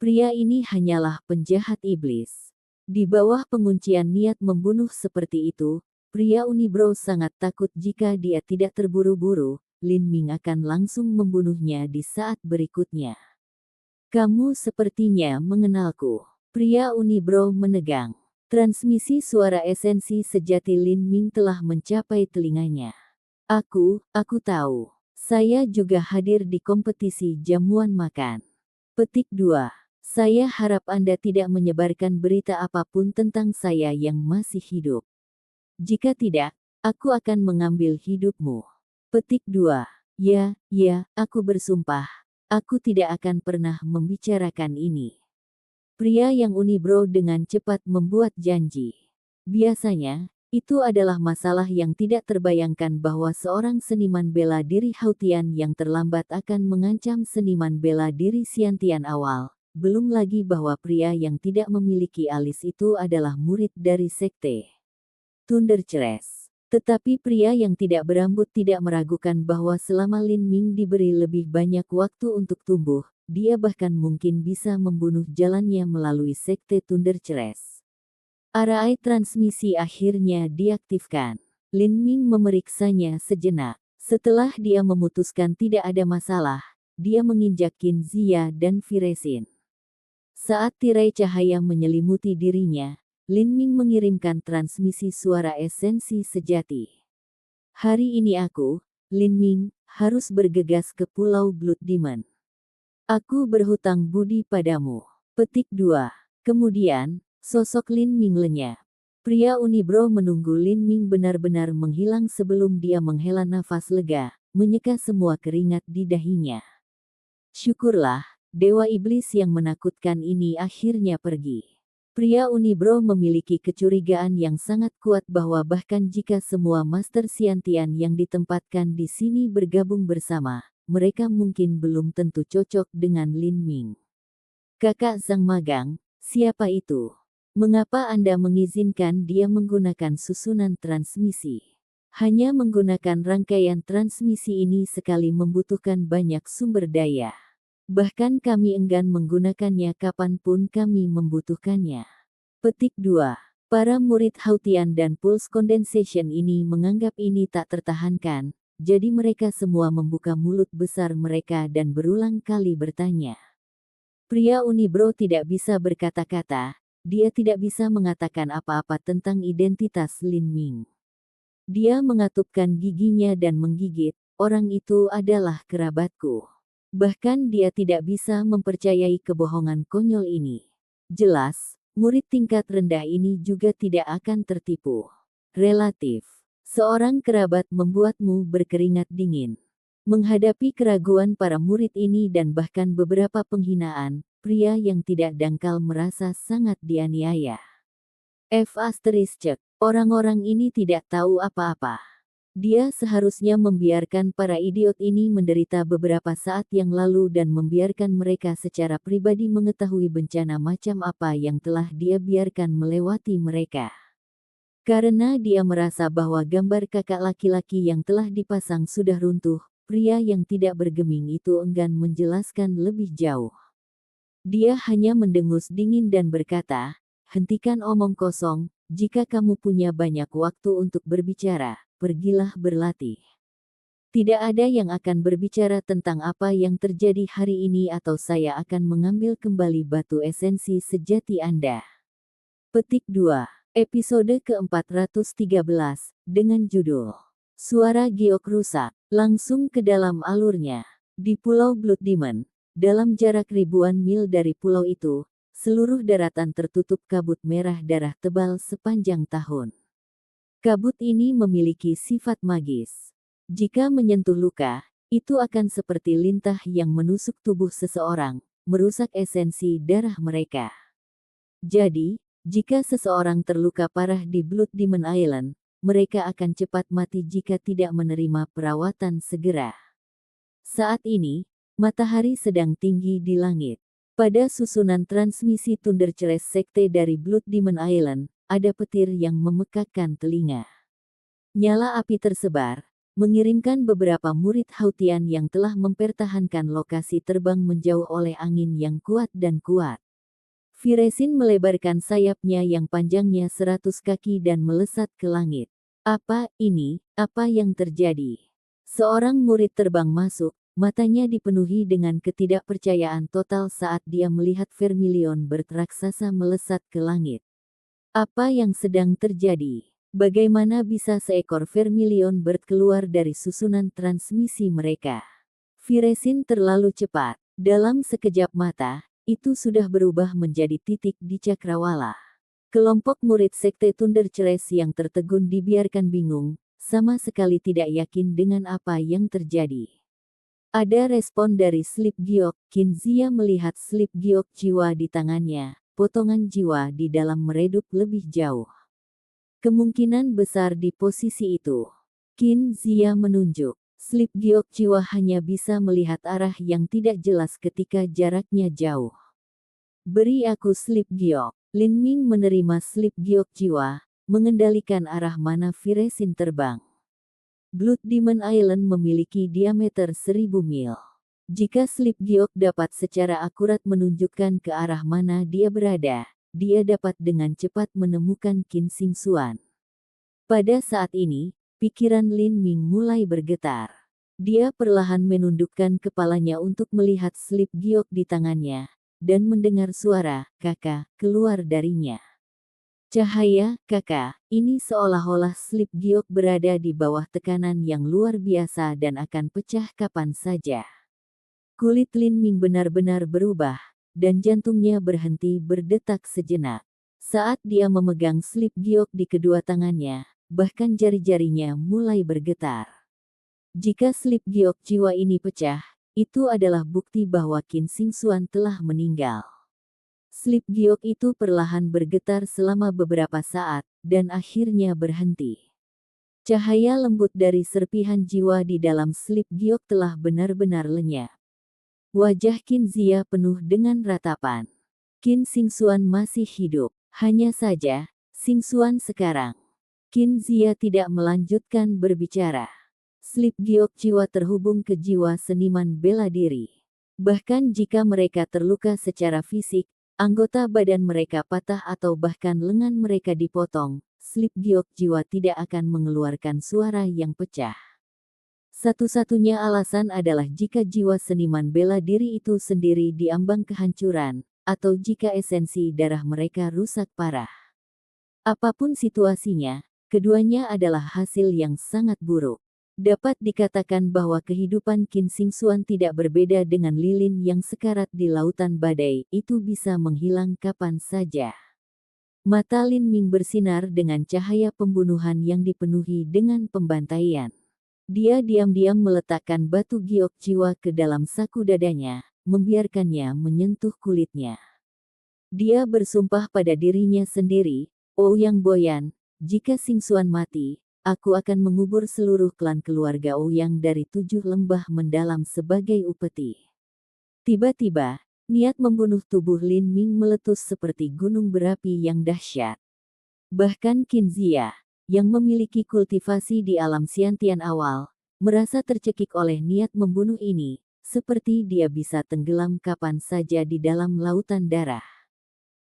Pria ini hanyalah penjahat iblis. Di bawah penguncian niat membunuh seperti itu, pria Unibrow sangat takut jika dia tidak terburu-buru, Lin Ming akan langsung membunuhnya di saat berikutnya. Kamu sepertinya mengenalku. Pria Unibrow menegang. Transmisi suara esensi sejati Lin Ming telah mencapai telinganya. Aku tahu. Saya juga hadir di kompetisi jamuan makan. Petik 2. Saya harap Anda tidak menyebarkan berita apapun tentang saya yang masih hidup. Jika tidak, aku akan mengambil hidupmu. Petik 2. Ya, aku bersumpah. Aku tidak akan pernah membicarakan ini. Pria yang unibrow dengan cepat membuat janji. Biasanya, itu adalah masalah yang tidak terbayangkan bahwa seorang seniman bela diri Hautian yang terlambat akan mengancam seniman bela diri Xiantian awal. Belum lagi bahwa pria yang tidak memiliki alis itu adalah murid dari sekte Thundercrest. Tetapi pria yang tidak berambut tidak meragukan bahwa selama Lin Ming diberi lebih banyak waktu untuk tumbuh, dia bahkan mungkin bisa membunuh jalannya melalui sekte Thundercrest. Arai transmisi akhirnya diaktifkan. Lin Ming memeriksanya sejenak. Setelah dia memutuskan tidak ada masalah, dia menginjak Qin Zia dan Viresin. Saat tirai cahaya menyelimuti dirinya, Lin Ming mengirimkan transmisi suara esensi sejati. Hari ini aku, Lin Ming, harus bergegas ke Pulau Blood Demon. Aku berhutang budi padamu. Petik 2. Kemudian, sosok Lin Ming lenyap. Pria unibrow menunggu Lin Ming benar-benar menghilang sebelum dia menghela nafas lega, menyeka semua keringat di dahinya. Syukurlah, dewa iblis yang menakutkan ini akhirnya pergi. Pria unibrow memiliki kecurigaan yang sangat kuat bahwa bahkan jika semua Master Xiantian yang ditempatkan di sini bergabung bersama, mereka mungkin belum tentu cocok dengan Lin Ming. Kakak Zhang Magang, siapa itu? Mengapa Anda mengizinkan dia menggunakan susunan transmisi? Hanya menggunakan rangkaian transmisi ini sekali membutuhkan banyak sumber daya. Bahkan kami enggan menggunakannya kapanpun kami membutuhkannya. Petik 2. Para murid Hautian dan Pulse Condensation ini menganggap ini tak tertahankan, jadi mereka semua membuka mulut besar mereka dan berulang kali bertanya. Pria unibrow tidak bisa berkata-kata, dia tidak bisa mengatakan apa-apa tentang identitas Lin Ming. Dia mengatupkan giginya dan menggigit, orang itu adalah kerabatku. Bahkan dia tidak bisa mempercayai kebohongan konyol ini. Jelas, murid tingkat rendah ini juga tidak akan tertipu. Relatif. Seorang kerabat membuatmu berkeringat dingin. Menghadapi keraguan para murid ini dan bahkan beberapa penghinaan, pria yang tidak dangkal merasa sangat dianiaya. Orang-orang ini tidak tahu apa-apa. Dia seharusnya membiarkan para idiot ini menderita beberapa saat yang lalu dan membiarkan mereka secara pribadi mengetahui bencana macam apa yang telah dia biarkan melewati mereka. Karena dia merasa bahwa gambar kakak laki-laki yang telah dipasang sudah runtuh, pria yang tidak bergeming itu enggan menjelaskan lebih jauh. Dia hanya mendengus dingin dan berkata, "Hentikan omong kosong, jika kamu punya banyak waktu untuk berbicara, pergilah berlatih. Tidak ada yang akan berbicara tentang apa yang terjadi hari ini atau saya akan mengambil kembali batu esensi sejati Anda." Petik 2. Episode ke-413, dengan judul Suara Giok Rusak, langsung ke dalam alurnya. Di Pulau Blood Demon, dalam jarak ribuan mil dari pulau itu, seluruh daratan tertutup kabut merah darah tebal sepanjang tahun. Kabut ini memiliki sifat magis. Jika menyentuh luka, itu akan seperti lintah yang menusuk tubuh seseorang, merusak esensi darah mereka. Jadi, jika seseorang terluka parah di Blood Demon Island, mereka akan cepat mati jika tidak menerima perawatan segera. Saat ini, matahari sedang tinggi di langit. Pada susunan transmisi Thundercrest sekte dari Blood Demon Island, ada petir yang memekakkan telinga. Nyala api tersebar, mengirimkan beberapa murid Hautian yang telah mempertahankan lokasi terbang menjauh oleh angin yang kuat dan kuat. Viresin melebarkan sayapnya yang panjangnya 100 kaki dan melesat ke langit. Apa ini? Apa yang terjadi? Seorang murid terbang masuk, matanya dipenuhi dengan ketidakpercayaan total saat dia melihat Vermilion berraksasa melesat ke langit. Apa yang sedang terjadi? Bagaimana bisa seekor vermilion bird keluar dari susunan transmisi mereka? Viresin terlalu cepat. Dalam sekejap mata, itu sudah berubah menjadi titik di cakrawala. Kelompok murid sekte Thunder Ceres yang tertegun dibiarkan bingung, sama sekali tidak yakin dengan apa yang terjadi. Ada respon dari Slip Giok. Kinzia melihat Slip Giok jiwa di tangannya, potongan jiwa di dalam meredup lebih jauh. Kemungkinan besar di posisi itu. Kinzia menunjuk. Slip Giok jiwa hanya bisa melihat arah yang tidak jelas ketika jaraknya jauh. Beri aku Slip Giok. Lin Ming menerima Slip Giok jiwa, mengendalikan arah mana Viresin terbang. Blood Demon Island memiliki diameter 1000 mil. Jika Slip Giok dapat secara akurat menunjukkan ke arah mana dia berada, dia dapat dengan cepat menemukan Qin Xingxuan. Pada saat ini, pikiran Lin Ming mulai bergetar. Dia perlahan menundukkan kepalanya untuk melihat Slip Giok di tangannya, dan mendengar suara, "Kakak," keluar darinya. Cahaya, kakak, ini seolah-olah Slip Giok berada di bawah tekanan yang luar biasa dan akan pecah kapan saja. Kulit Lin Ming benar-benar berubah, dan jantungnya berhenti berdetak sejenak. Saat dia memegang Slip Giok di kedua tangannya, bahkan jari-jarinya mulai bergetar. Jika Slip Giok jiwa ini pecah, itu adalah bukti bahwa Qin Xingxuan telah meninggal. Slip Giok itu perlahan bergetar selama beberapa saat, dan akhirnya berhenti. Cahaya lembut dari serpihan jiwa di dalam Slip Giok telah benar-benar lenyap. Wajah Kinzia penuh dengan ratapan. Qin Xingxuan masih hidup. Hanya saja, Xingxuan sekarang. Kinzia tidak melanjutkan berbicara. Slip Giok jiwa terhubung ke jiwa seniman bela diri. Bahkan jika mereka terluka secara fisik, anggota badan mereka patah atau bahkan lengan mereka dipotong, Slip Giok jiwa tidak akan mengeluarkan suara yang pecah. Satu-satunya alasan adalah jika jiwa seniman bela diri itu sendiri diambang kehancuran, atau jika esensi darah mereka rusak parah. Apapun situasinya, keduanya adalah hasil yang sangat buruk. Dapat dikatakan bahwa kehidupan Qin Xingxuan tidak berbeda dengan lilin yang sekarat di lautan badai, itu bisa menghilang kapan saja. Mata Lin Ming bersinar dengan cahaya pembunuhan yang dipenuhi dengan pembantaian. Dia diam-diam meletakkan batu giok jiwa ke dalam saku dadanya, membiarkannya menyentuh kulitnya. Dia bersumpah pada dirinya sendiri, "Ouyang Boyan, jika Xingxuan mati, aku akan mengubur seluruh klan keluarga Ouyang dari 7 lembah mendalam sebagai upeti." Tiba-tiba, niat membunuh tubuh Lin Ming meletus seperti gunung berapi yang dahsyat. Bahkan Kinzia, yang memiliki kultivasi di alam Xiantian awal, merasa tercekik oleh niat membunuh ini, seperti dia bisa tenggelam kapan saja di dalam lautan darah.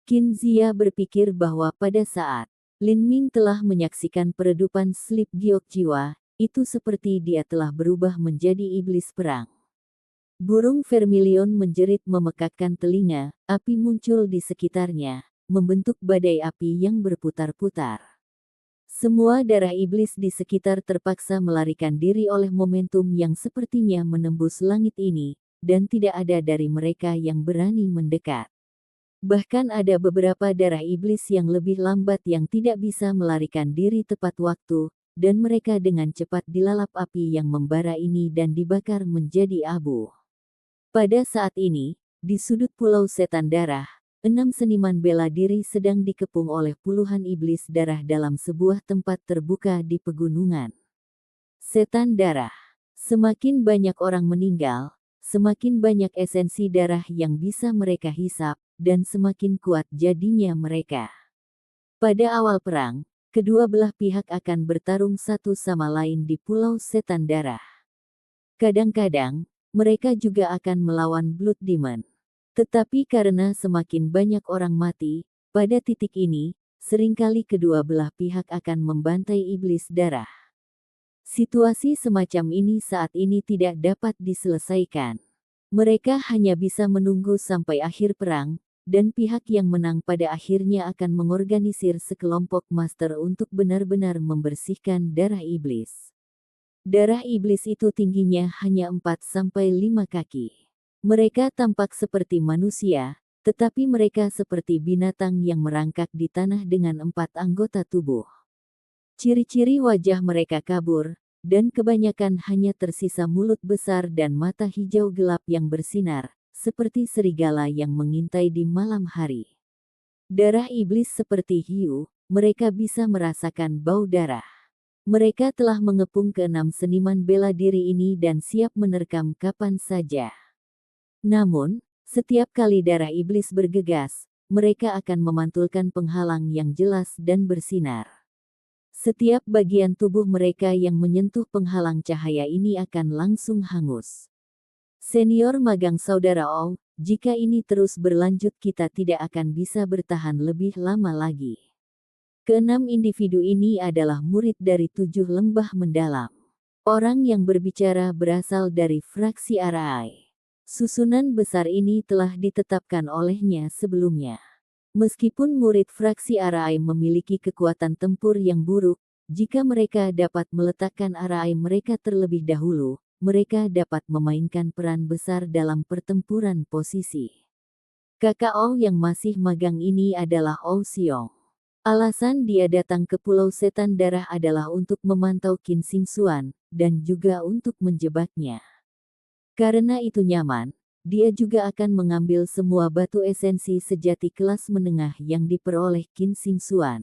Kinzia berpikir bahwa pada saat Lin Ming telah menyaksikan peredupan Slip Giok jiwa, itu seperti dia telah berubah menjadi iblis perang. Burung vermilion menjerit memekakkan telinga, api muncul di sekitarnya, membentuk badai api yang berputar-putar. Semua darah iblis di sekitar terpaksa melarikan diri oleh momentum yang sepertinya menembus langit ini, dan tidak ada dari mereka yang berani mendekat. Bahkan ada beberapa darah iblis yang lebih lambat yang tidak bisa melarikan diri tepat waktu, dan mereka dengan cepat dilalap api yang membara ini dan dibakar menjadi abu. Pada saat ini, di sudut Pulau Setan Darah, 6 seniman bela diri sedang dikepung oleh puluhan iblis darah dalam sebuah tempat terbuka di pegunungan. Setan darah. Semakin banyak orang meninggal, semakin banyak esensi darah yang bisa mereka hisap, dan semakin kuat jadinya mereka. Pada awal perang, kedua belah pihak akan bertarung satu sama lain di Pulau Setan Darah. Kadang-kadang, mereka juga akan melawan Blood Demon. Tetapi karena semakin banyak orang mati, pada titik ini, seringkali kedua belah pihak akan membantai iblis darah. Situasi semacam ini saat ini tidak dapat diselesaikan. Mereka hanya bisa menunggu sampai akhir perang, dan pihak yang menang pada akhirnya akan mengorganisir sekelompok master untuk benar-benar membersihkan darah iblis. Darah iblis itu tingginya hanya 4-5 kaki. Mereka tampak seperti manusia, tetapi mereka seperti binatang yang merangkak di tanah dengan 4 anggota tubuh. Ciri-ciri wajah mereka kabur, dan kebanyakan hanya tersisa mulut besar dan mata hijau gelap yang bersinar, seperti serigala yang mengintai di malam hari. Darah iblis seperti hiu, mereka bisa merasakan bau darah. Mereka telah mengepung ke-6 seniman bela diri ini dan siap menerkam kapan saja. Namun, setiap kali darah iblis bergegas, mereka akan memantulkan penghalang yang jelas dan bersinar. Setiap bagian tubuh mereka yang menyentuh penghalang cahaya ini akan langsung hangus. Senior magang Saudara Ow, jika ini terus berlanjut kita tidak akan bisa bertahan lebih lama lagi. Ke-6 individu ini adalah murid dari 7 lembah mendalam. Orang yang berbicara berasal dari fraksi Arai. Susunan besar ini telah ditetapkan olehnya sebelumnya. Meskipun murid fraksi Arai memiliki kekuatan tempur yang buruk, jika mereka dapat meletakkan Arai mereka terlebih dahulu, mereka dapat memainkan peran besar dalam pertempuran posisi. Kakak Ow yang masih magang ini adalah Ow Xiong. Alasan dia datang ke Pulau Setan Darah adalah untuk memantau Qin Xing Xuan, dan juga untuk menjebaknya. Karena itu nyaman, dia juga akan mengambil semua batu esensi sejati kelas menengah yang diperoleh Qin Xing Xuan.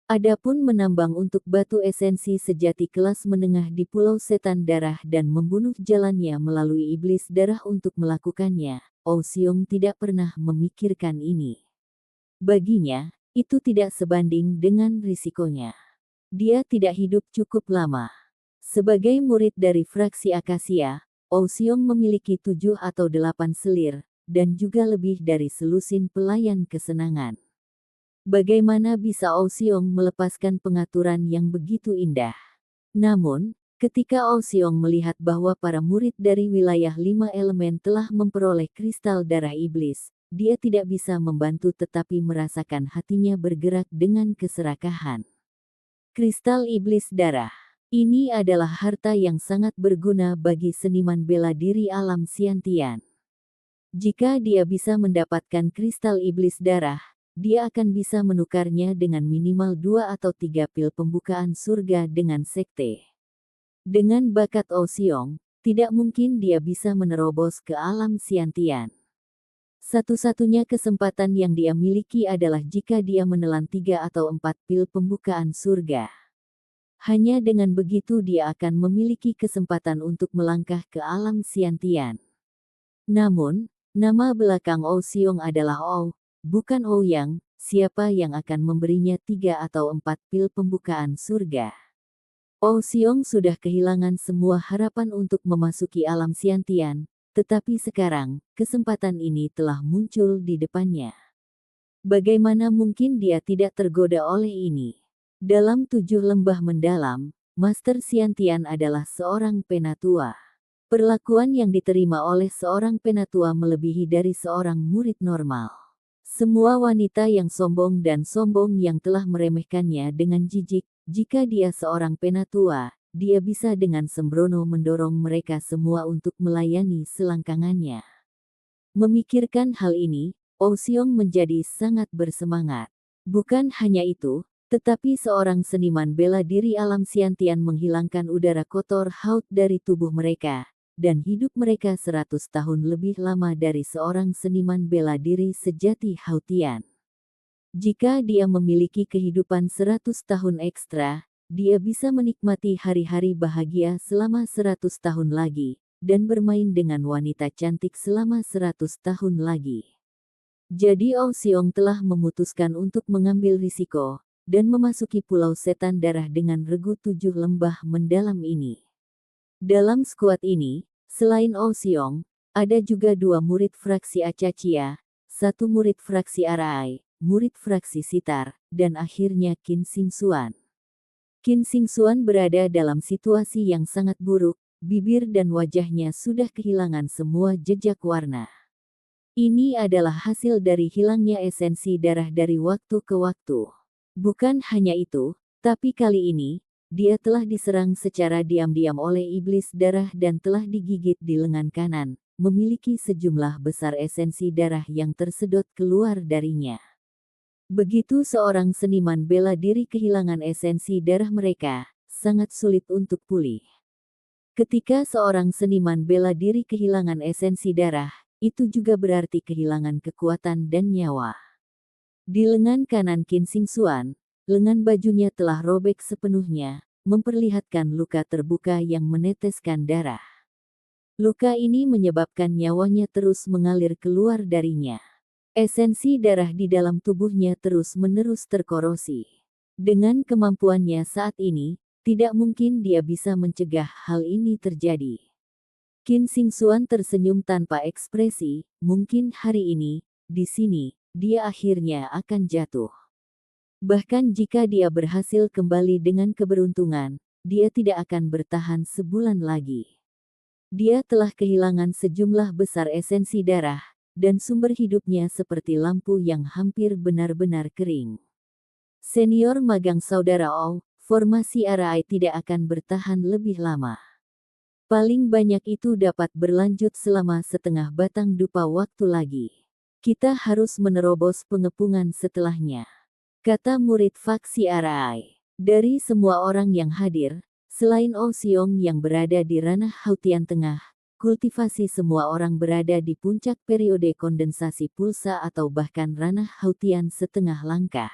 Adapun menambang untuk batu esensi sejati kelas menengah di Pulau Setan Darah dan membunuh jalannya melalui iblis darah untuk melakukannya, Ow Xiong tidak pernah memikirkan ini. Baginya, itu tidak sebanding dengan risikonya. Dia tidak hidup cukup lama. Sebagai murid dari fraksi Akasia, Ow Xiong memiliki 7 atau 8 selir, dan juga lebih dari selusin pelayan kesenangan. Bagaimana bisa Ow Xiong melepaskan pengaturan yang begitu indah? Namun, ketika Ow Xiong melihat bahwa para murid dari wilayah 5 elemen telah memperoleh kristal darah iblis, dia tidak bisa membantu tetapi merasakan hatinya bergerak dengan keserakahan. Kristal iblis darah. Ini adalah harta yang sangat berguna bagi seniman bela diri alam Xiantian. Jika dia bisa mendapatkan kristal iblis darah, dia akan bisa menukarnya dengan minimal 2 atau 3 pil pembukaan surga dengan sekte. Dengan bakat Ow Xiong, tidak mungkin dia bisa menerobos ke alam Xiantian. Satu-satunya kesempatan yang dia miliki adalah jika dia menelan 3 atau 4 pil pembukaan surga. Hanya dengan begitu dia akan memiliki kesempatan untuk melangkah ke alam Xiantian. Namun, nama belakang Ow Xiong adalah Ow, bukan Ouyang. Siapa yang akan memberinya 3 atau 4 pil pembukaan surga? Ow Xiong sudah kehilangan semua harapan untuk memasuki alam Xiantian, tetapi sekarang, kesempatan ini telah muncul di depannya. Bagaimana mungkin dia tidak tergoda oleh ini? Dalam 7 lembah mendalam, Master Xiantian adalah seorang penatua. Perlakuan yang diterima oleh seorang penatua melebihi dari seorang murid normal. Semua wanita yang sombong dan sombong yang telah meremehkannya dengan jijik, jika dia seorang penatua, dia bisa dengan sembrono mendorong mereka semua untuk melayani selangkangannya. Memikirkan hal ini, Ow Xiong menjadi sangat bersemangat. Bukan hanya itu, tetapi seorang seniman bela diri alam Xiantian menghilangkan udara kotor haut dari tubuh mereka, dan hidup mereka 100 tahun lebih lama dari seorang seniman bela diri sejati Hautian. Jika dia memiliki kehidupan 100 tahun ekstra, dia bisa menikmati hari-hari bahagia selama 100 tahun lagi, dan bermain dengan wanita cantik selama 100 tahun lagi. Jadi Ow Xiong telah memutuskan untuk mengambil risiko, dan memasuki Pulau Setan Darah dengan regu 7 lembah mendalam ini. Dalam skuad ini, selain Ow Xiong, ada juga 2 murid fraksi Acachia, 1 murid fraksi Arai, murid fraksi Sitar, dan akhirnya Qin Xing Xuan. Qin Xing Xuan berada dalam situasi yang sangat buruk, bibir dan wajahnya sudah kehilangan semua jejak warna. Ini adalah hasil dari hilangnya esensi darah dari waktu ke waktu. Bukan hanya itu, tapi kali ini, dia telah diserang secara diam-diam oleh iblis darah dan telah digigit di lengan kanan, memiliki sejumlah besar esensi darah yang tersedot keluar darinya. Begitu seorang seniman bela diri kehilangan esensi darah mereka, sangat sulit untuk pulih. Ketika seorang seniman bela diri kehilangan esensi darah, itu juga berarti kehilangan kekuatan dan nyawa. Di lengan kanan Qin Xingxuan, lengan bajunya telah robek sepenuhnya, memperlihatkan luka terbuka yang meneteskan darah. Luka ini menyebabkan nyawanya terus mengalir keluar darinya. Esensi darah di dalam tubuhnya terus-menerus terkorosi. Dengan kemampuannya saat ini, tidak mungkin dia bisa mencegah hal ini terjadi. Qin Xingxuan tersenyum tanpa ekspresi, mungkin hari ini, di sini, dia akhirnya akan jatuh. Bahkan jika dia berhasil kembali dengan keberuntungan, dia tidak akan bertahan sebulan lagi. Dia telah kehilangan sejumlah besar esensi darah, dan sumber hidupnya seperti lampu yang hampir benar-benar kering. Senior magang saudara Ou, formasi RI tidak akan bertahan lebih lama. Paling banyak itu dapat berlanjut selama setengah batang dupa waktu lagi. Kita harus menerobos pengepungan setelahnya, kata murid faksi RI. Dari semua orang yang hadir, selain Ou Xiong yang berada di ranah Hautian Tengah, kultivasi semua orang berada di puncak periode kondensasi pulsa atau bahkan ranah Hautian setengah langkah.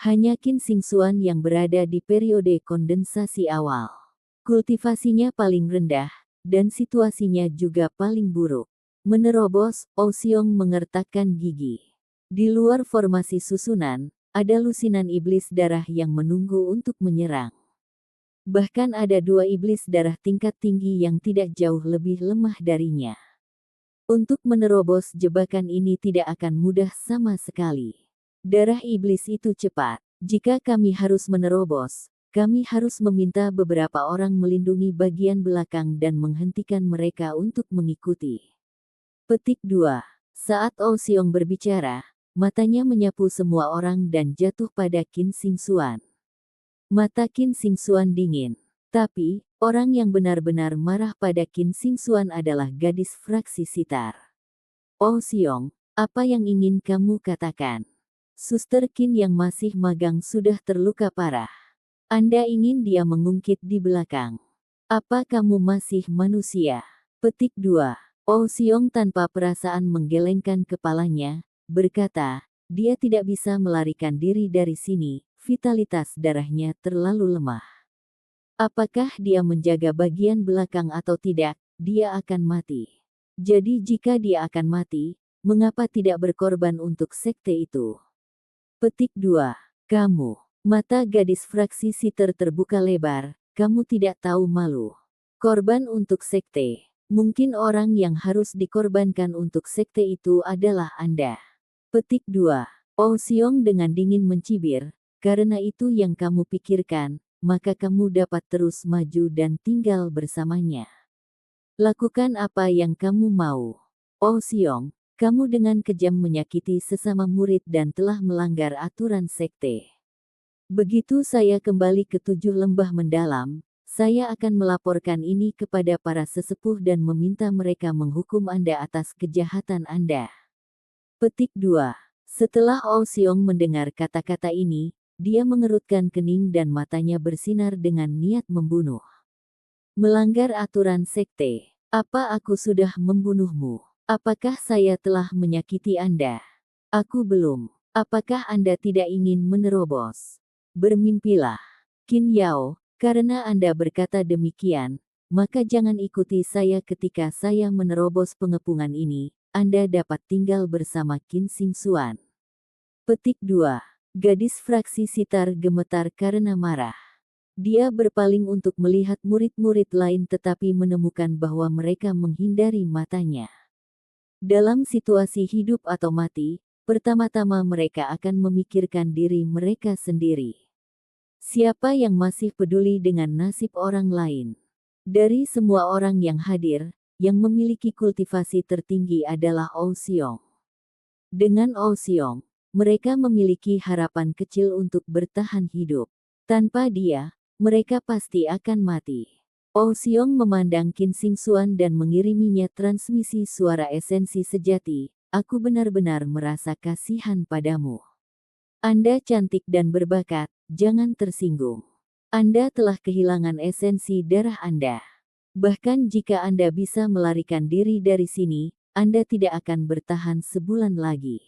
Hanya Qin Xingxuan yang berada di periode kondensasi awal. Kultivasinya paling rendah, dan situasinya juga paling buruk. Menerobos, Ou Xiong mengertakkan gigi. Di luar formasi susunan, ada lusinan iblis darah yang menunggu untuk menyerang. Bahkan ada 2 iblis darah tingkat tinggi yang tidak jauh lebih lemah darinya. Untuk menerobos jebakan ini tidak akan mudah sama sekali. Darah iblis itu cepat. Jika kami harus menerobos, kami harus meminta beberapa orang melindungi bagian belakang dan menghentikan mereka untuk mengikuti. Petik 2. Saat Ou Xiong berbicara, matanya menyapu semua orang dan jatuh pada Qin Xingxuan. Mata Qin Xingxuan dingin. Tapi, orang yang benar-benar marah pada Qin Xingxuan adalah gadis fraksi sitar. Ou Xiong, apa yang ingin kamu katakan? Suster Qin yang masih magang sudah terluka parah. Anda ingin dia mengungkit di belakang. Apa kamu masih manusia? Petik 2. Ou Xiong tanpa perasaan menggelengkan kepalanya, berkata, dia tidak bisa melarikan diri dari sini, vitalitas darahnya terlalu lemah. Apakah dia menjaga bagian belakang atau tidak, dia akan mati. Jadi jika dia akan mati, mengapa tidak berkorban untuk sekte itu? Petik 2. Kamu. Mata gadis fraksi sitar terbuka lebar, kamu tidak tahu malu. Korban untuk sekte. Mungkin orang yang harus dikorbankan untuk sekte itu adalah Anda. Petik 2. Ou Xiong dengan dingin mencibir, karena itu yang kamu pikirkan, maka kamu dapat terus maju dan tinggal bersamanya. Lakukan apa yang kamu mau. Ou Xiong, kamu dengan kejam menyakiti sesama murid dan telah melanggar aturan sekte. Begitu saya kembali ke 7 lembah mendalam, saya akan melaporkan ini kepada para sesepuh dan meminta mereka menghukum Anda atas kejahatan Anda. Petik 2. Setelah Ou Xiong mendengar kata-kata ini, dia mengerutkan kening dan matanya bersinar dengan niat membunuh. Melanggar aturan sekte. Apa aku sudah membunuhmu? Apakah saya telah menyakiti Anda? Aku belum. Apakah Anda tidak ingin menerobos? Bermimpilah. Qin Yao, karena Anda berkata demikian, maka jangan ikuti saya ketika saya menerobos pengepungan ini, Anda dapat tinggal bersama Qin Xingxuan. Petik 2. Gadis fraksi sitar gemetar karena marah. Dia berpaling untuk melihat murid-murid lain tetapi menemukan bahwa mereka menghindari matanya. Dalam situasi hidup atau mati, pertama-tama mereka akan memikirkan diri mereka sendiri. Siapa yang masih peduli dengan nasib orang lain? Dari semua orang yang hadir, yang memiliki kultivasi tertinggi adalah Oseong. Dengan Oseong, mereka memiliki harapan kecil untuk bertahan hidup. Tanpa dia, mereka pasti akan mati. Oseong memandang Qin Xingxuan dan mengiriminya transmisi suara esensi sejati. Aku benar-benar merasa kasihan padamu. Anda cantik dan berbakat, jangan tersinggung. Anda telah kehilangan esensi darah Anda. Bahkan jika Anda bisa melarikan diri dari sini, Anda tidak akan bertahan sebulan lagi.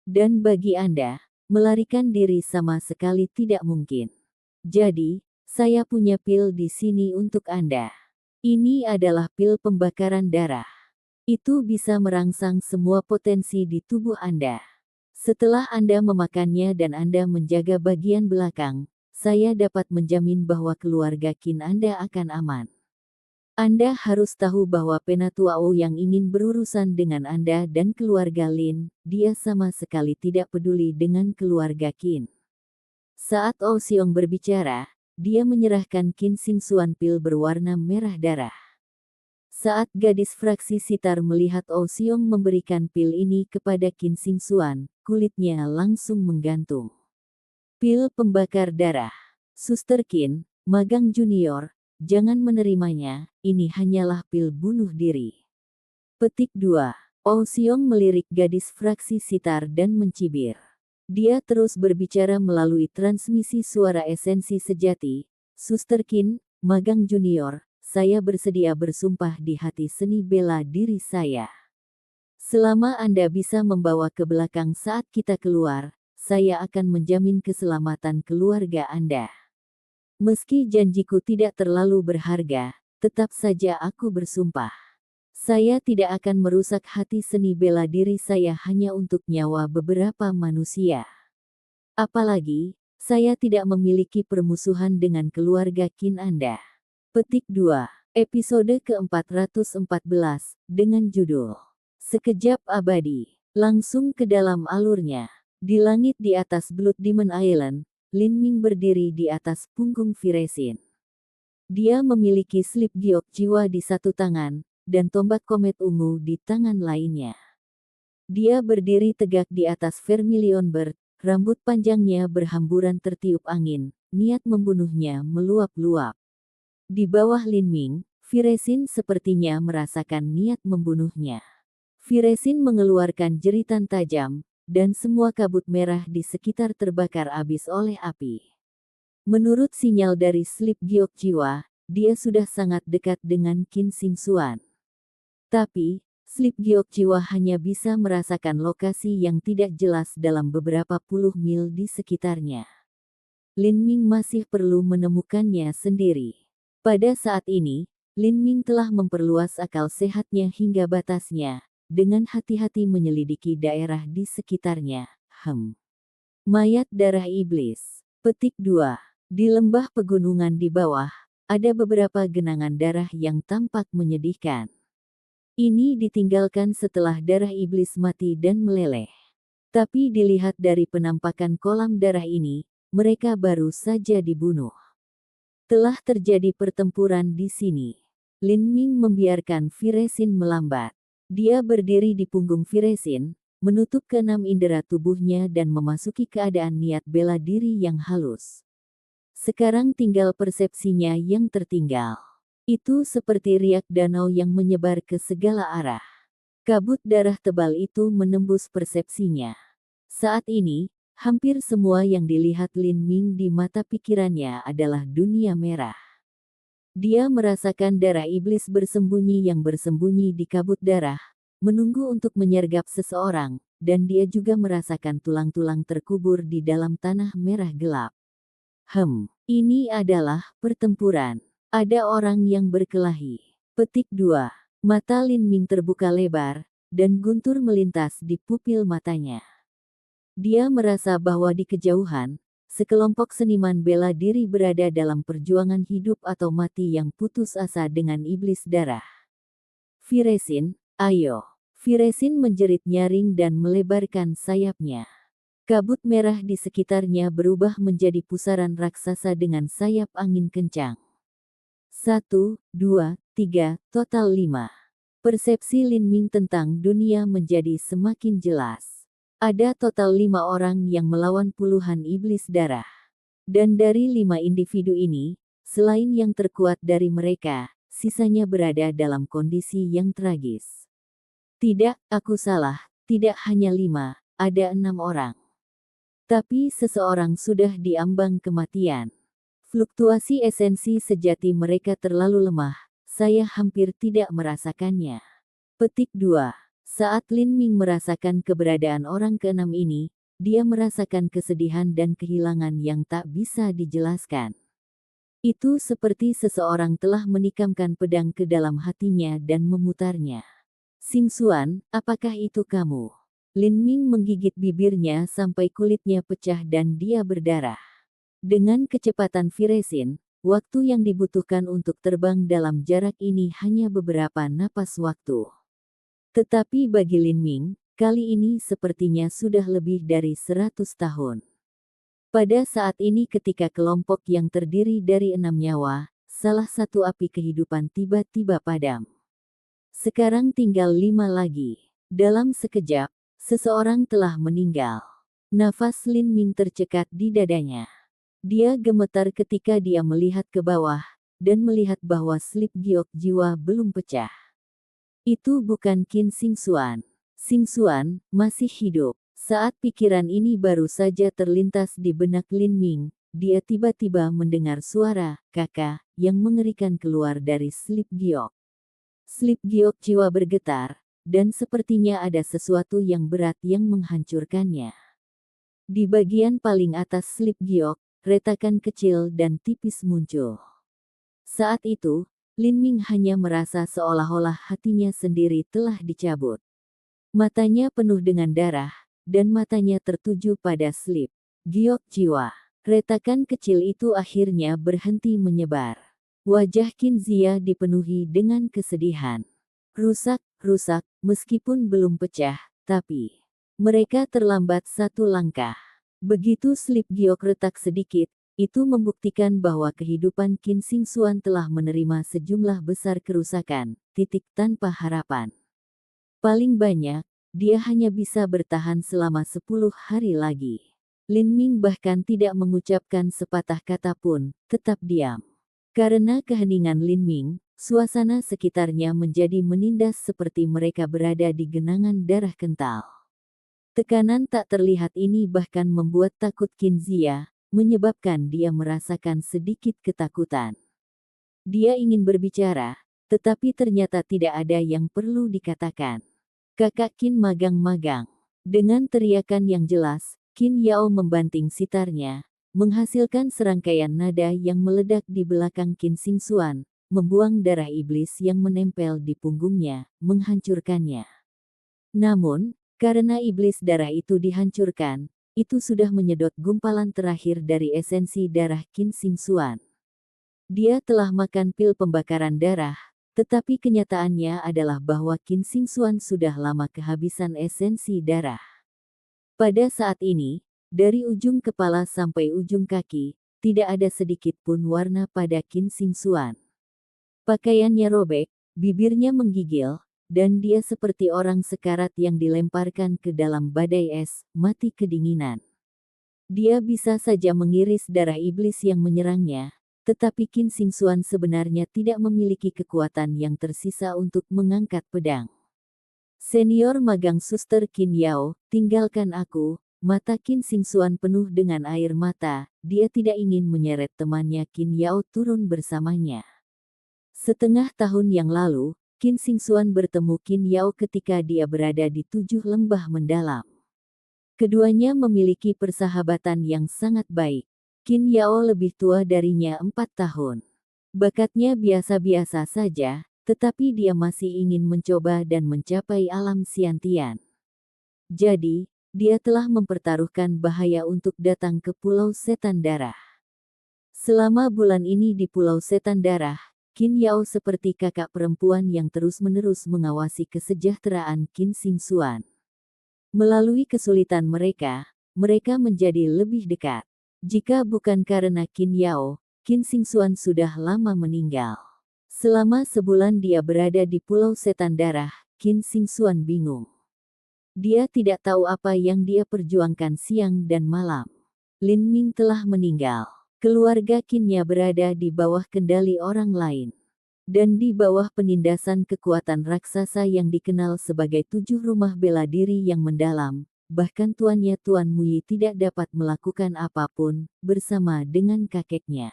Dan bagi Anda, melarikan diri sama sekali tidak mungkin. Jadi, saya punya pil di sini untuk Anda. Ini adalah pil pembakaran darah. Itu bisa merangsang semua potensi di tubuh Anda. Setelah Anda memakannya dan Anda menjaga bagian belakang, saya dapat menjamin bahwa keluarga Qin Anda akan aman. Anda harus tahu bahwa Penatuao yang ingin berurusan dengan Anda dan keluarga Lin, dia sama sekali tidak peduli dengan keluarga Qin. Saat Oseong berbicara, dia menyerahkan Qin Xingxuan pil berwarna merah darah. Saat gadis fraksi Sitar melihat Oseong memberikan pil ini kepada Qin Xingxuan, kulitnya langsung menggantung. Pil pembakar darah. Suster Qin, magang junior, jangan menerimanya, ini hanyalah pil bunuh diri. Petik 2. Oseong melirik gadis fraksi Sitar dan mencibir. Dia terus berbicara melalui transmisi suara esensi sejati. Suster Qin, magang junior, saya bersedia bersumpah di hati seni bela diri saya. Selama Anda bisa membawa ke belakang saat kita keluar, saya akan menjamin keselamatan keluarga Anda. Meski janjiku tidak terlalu berharga, tetap saja aku bersumpah. Saya tidak akan merusak hati seni bela diri saya hanya untuk nyawa beberapa manusia. Apalagi, saya tidak memiliki permusuhan dengan keluarga Qin Anda. Petik 2. Episode ke-414, dengan judul Sekejap Abadi. Langsung ke dalam alurnya. Di langit di atas Blood Demon Island, Lin Ming berdiri di atas punggung Firesin. Dia memiliki slip giok jiwa di satu tangan, dan tombak komet ungu di tangan lainnya. Dia berdiri tegak di atas Vermilion Bird, rambut panjangnya berhamburan tertiup angin, niat membunuhnya meluap-luap. Di bawah Lin Ming, Firesin sepertinya merasakan niat membunuhnya. Firesin mengeluarkan jeritan tajam, dan semua kabut merah di sekitar terbakar abis oleh api. Menurut sinyal dari slip giok jiwa, dia sudah sangat dekat dengan Qin Xingxuan. Tapi, slip giok jiwa hanya bisa merasakan lokasi yang tidak jelas dalam beberapa puluh mil di sekitarnya. Lin Ming masih perlu menemukannya sendiri. Pada saat ini, Lin Ming telah memperluas akal sehatnya hingga batasnya, dengan hati-hati menyelidiki daerah di sekitarnya. Mayat darah iblis. Petik 2. Di lembah pegunungan di bawah, ada beberapa genangan darah yang tampak menyedihkan. Ini ditinggalkan setelah darah iblis mati dan meleleh. Tapi dilihat dari penampakan kolam darah ini, mereka baru saja dibunuh. Telah terjadi pertempuran di sini. Lin Ming membiarkan Firesin melambat. Dia berdiri di punggung Firesin, menutup keenam indera tubuhnya dan memasuki keadaan niat bela diri yang halus. Sekarang tinggal persepsinya yang tertinggal. Itu seperti riak danau yang menyebar ke segala arah. Kabut darah tebal itu menembus persepsinya. Saat ini, hampir semua yang dilihat Lin Ming di mata pikirannya adalah dunia merah. Dia merasakan darah iblis bersembunyi yang bersembunyi di kabut darah, menunggu untuk menyergap seseorang, dan dia juga merasakan tulang-tulang terkubur di dalam tanah merah gelap. Ini adalah pertempuran. Ada orang yang berkelahi. Petik 2. Mata Lin Ming terbuka lebar, dan guntur melintas di pupil matanya. Dia merasa bahwa di kejauhan, sekelompok seniman bela diri berada dalam perjuangan hidup atau mati yang putus asa dengan iblis darah. Firesin, ayo. Firesin menjerit nyaring dan melebarkan sayapnya. Kabut merah di sekitarnya berubah menjadi pusaran raksasa dengan sayap angin kencang. 1, 2, 3, total 5. Persepsi Lin Ming tentang dunia menjadi semakin jelas. Ada total 5 orang yang melawan puluhan iblis darah. Dan dari 5 individu ini, selain yang terkuat dari mereka, sisanya berada dalam kondisi yang tragis. Tidak, aku salah, tidak hanya 5, ada 6 orang. Tapi seseorang sudah diambang kematian. Fluktuasi esensi sejati mereka terlalu lemah, saya hampir tidak merasakannya. Petik 2. Saat Lin Ming merasakan keberadaan orang keenam ini, dia merasakan kesedihan dan kehilangan yang tak bisa dijelaskan. Itu seperti seseorang telah menikamkan pedang ke dalam hatinya dan memutarnya. Xingxuan, apakah itu kamu? Lin Ming menggigit bibirnya sampai kulitnya pecah dan dia berdarah. Dengan kecepatan Viresin, waktu yang dibutuhkan untuk terbang dalam jarak ini hanya beberapa napas waktu. Tetapi bagi Lin Ming, kali ini sepertinya sudah lebih dari 100 tahun. Pada saat ini ketika kelompok yang terdiri dari 6 nyawa, salah satu api kehidupan tiba-tiba padam. Sekarang tinggal 5 lagi. Dalam sekejap, seseorang telah meninggal. Nafas Lin Ming tercekat di dadanya. Dia gemetar ketika dia melihat ke bawah, dan melihat bahwa slip giok jiwa belum pecah. Itu bukan Qin Xingxuan. Xingxuan masih hidup. Saat pikiran ini baru saja terlintas di benak Lin Ming, dia tiba-tiba mendengar suara "kakak" yang mengerikan keluar dari slip giok. Slip giok jiwa bergetar, dan sepertinya ada sesuatu yang berat yang menghancurkannya. Di bagian paling atas slip giok, retakan kecil dan tipis muncul. Saat itu, Lin Ming hanya merasa seolah-olah hatinya sendiri telah dicabut. Matanya penuh dengan darah, dan matanya tertuju pada slip giok jiwa. Retakan kecil itu akhirnya berhenti menyebar. Wajah Qin Zia dipenuhi dengan kesedihan. Rusak, meskipun belum pecah, tapi mereka terlambat satu langkah. Begitu slip giok retak sedikit, itu membuktikan bahwa kehidupan Qin Xingxuan telah menerima sejumlah besar kerusakan, tanpa harapan. Paling banyak, dia hanya bisa bertahan selama 10 hari lagi. Lin Ming bahkan tidak mengucapkan sepatah kata pun, tetap diam. Karena keheningan Lin Ming, suasana sekitarnya menjadi menindas seperti mereka berada di genangan darah kental. Tekanan tak terlihat ini bahkan membuat takut Qin Zia, menyebabkan dia merasakan sedikit ketakutan. Dia ingin berbicara, tetapi ternyata tidak ada yang perlu dikatakan. Kakak Qin magang-magang. Dengan teriakan yang jelas, Qin Yao membanting sitarnya, menghasilkan serangkaian nada yang meledak di belakang Qin Xingxuan, membuang darah iblis yang menempel di punggungnya, menghancurkannya. Namun, karena iblis darah itu dihancurkan, itu sudah menyedot gumpalan terakhir dari esensi darah Qin Xingxuan. Dia telah makan pil pembakaran darah, tetapi kenyataannya adalah bahwa Qin Xingxuan sudah lama kehabisan esensi darah. Pada saat ini, dari ujung kepala sampai ujung kaki, tidak ada sedikit pun warna pada Qin Xingxuan. Pakaiannya robek, bibirnya menggigil, dan dia seperti orang sekarat yang dilemparkan ke dalam badai es, mati kedinginan. Dia bisa saja mengiris darah iblis yang menyerangnya, tetapi Qin Xingxuan sebenarnya tidak memiliki kekuatan yang tersisa untuk mengangkat pedang. Senior magang suster Qin Yao, tinggalkan aku. Mata Qin Xingxuan penuh dengan air mata, dia tidak ingin menyeret temannya Qin Yao turun bersamanya. Setengah tahun yang lalu, Qin Xingxuan bertemu Qin Yao ketika dia berada di 7 lembah mendalam. Keduanya memiliki persahabatan yang sangat baik. Qin Yao lebih tua darinya 4 tahun. Bakatnya biasa-biasa saja, tetapi dia masih ingin mencoba dan mencapai alam Xiantian. Jadi, dia telah mempertaruhkan bahaya untuk datang ke Pulau Setan Darah. Selama bulan ini di Pulau Setan Darah, Qin Yao seperti kakak perempuan yang terus-menerus mengawasi kesejahteraan Qin Xingxuan. Melalui kesulitan mereka menjadi lebih dekat. Jika bukan karena Qin Yao, Qin Xingxuan sudah lama meninggal. Selama sebulan dia berada di Pulau Setan Darah, Qin Xingxuan bingung. Dia tidak tahu apa yang dia perjuangkan siang dan malam. Lin Ming telah meninggal. Keluarga Qinnya berada di bawah kendali orang lain. Dan di bawah penindasan kekuatan raksasa yang dikenal sebagai 7 rumah bela diri yang mendalam, bahkan tuannya Tuan Muyi tidak dapat melakukan apapun, bersama dengan kakeknya.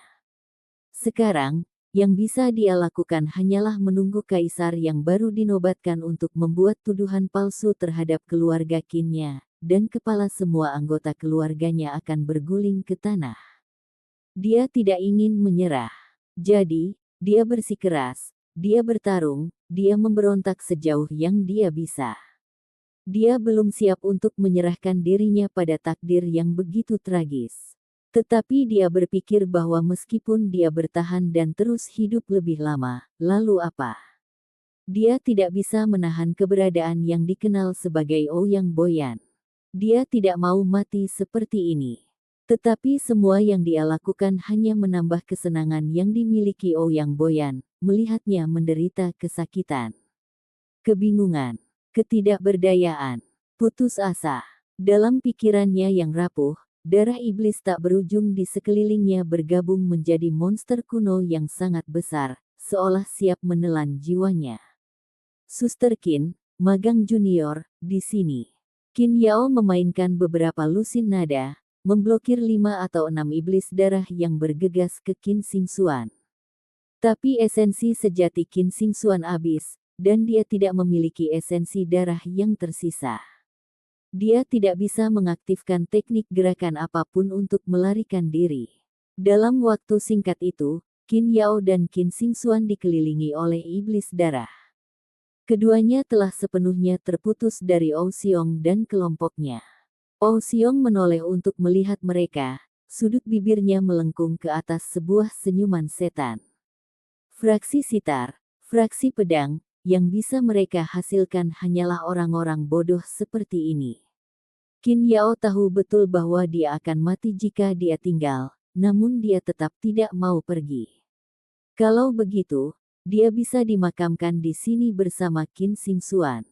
Sekarang, yang bisa dia lakukan hanyalah menunggu kaisar yang baru dinobatkan untuk membuat tuduhan palsu terhadap keluarga Qinnya, dan kepala semua anggota keluarganya akan berguling ke tanah. Dia tidak ingin menyerah. Jadi, dia bersikeras, dia bertarung, dia memberontak sejauh yang dia bisa. Dia belum siap untuk menyerahkan dirinya pada takdir yang begitu tragis. Tetapi dia berpikir bahwa meskipun dia bertahan dan terus hidup lebih lama, lalu apa? Dia tidak bisa menahan keberadaan yang dikenal sebagai Ouyang Boyan. Dia tidak mau mati seperti ini. Tetapi semua yang dia lakukan hanya menambah kesenangan yang dimiliki Ouyang Boyan, melihatnya menderita kesakitan, kebingungan, ketidakberdayaan, putus asa. Dalam pikirannya yang rapuh, darah iblis tak berujung di sekelilingnya bergabung menjadi monster kuno yang sangat besar, seolah siap menelan jiwanya. Suster Qin, magang junior, di sini. Qin Yao memainkan beberapa lusin nada, memblokir 5 atau 6 iblis darah yang bergegas ke Qin Xingxuan. Tapi esensi sejati Qin Xingxuan habis, dan dia tidak memiliki esensi darah yang tersisa. Dia tidak bisa mengaktifkan teknik gerakan apapun untuk melarikan diri. Dalam waktu singkat itu, Qin Yao dan Qin Xingxuan dikelilingi oleh iblis darah. Keduanya telah sepenuhnya terputus dari Ou Xiong dan kelompoknya. Ou Xiong menoleh untuk melihat mereka, sudut bibirnya melengkung ke atas sebuah senyuman setan. Fraksi sitar, fraksi pedang, yang bisa mereka hasilkan hanyalah orang-orang bodoh seperti ini. Qin Yao tahu betul bahwa dia akan mati jika dia tinggal, namun dia tetap tidak mau pergi. Kalau begitu, dia bisa dimakamkan di sini bersama Qin Xingxuan.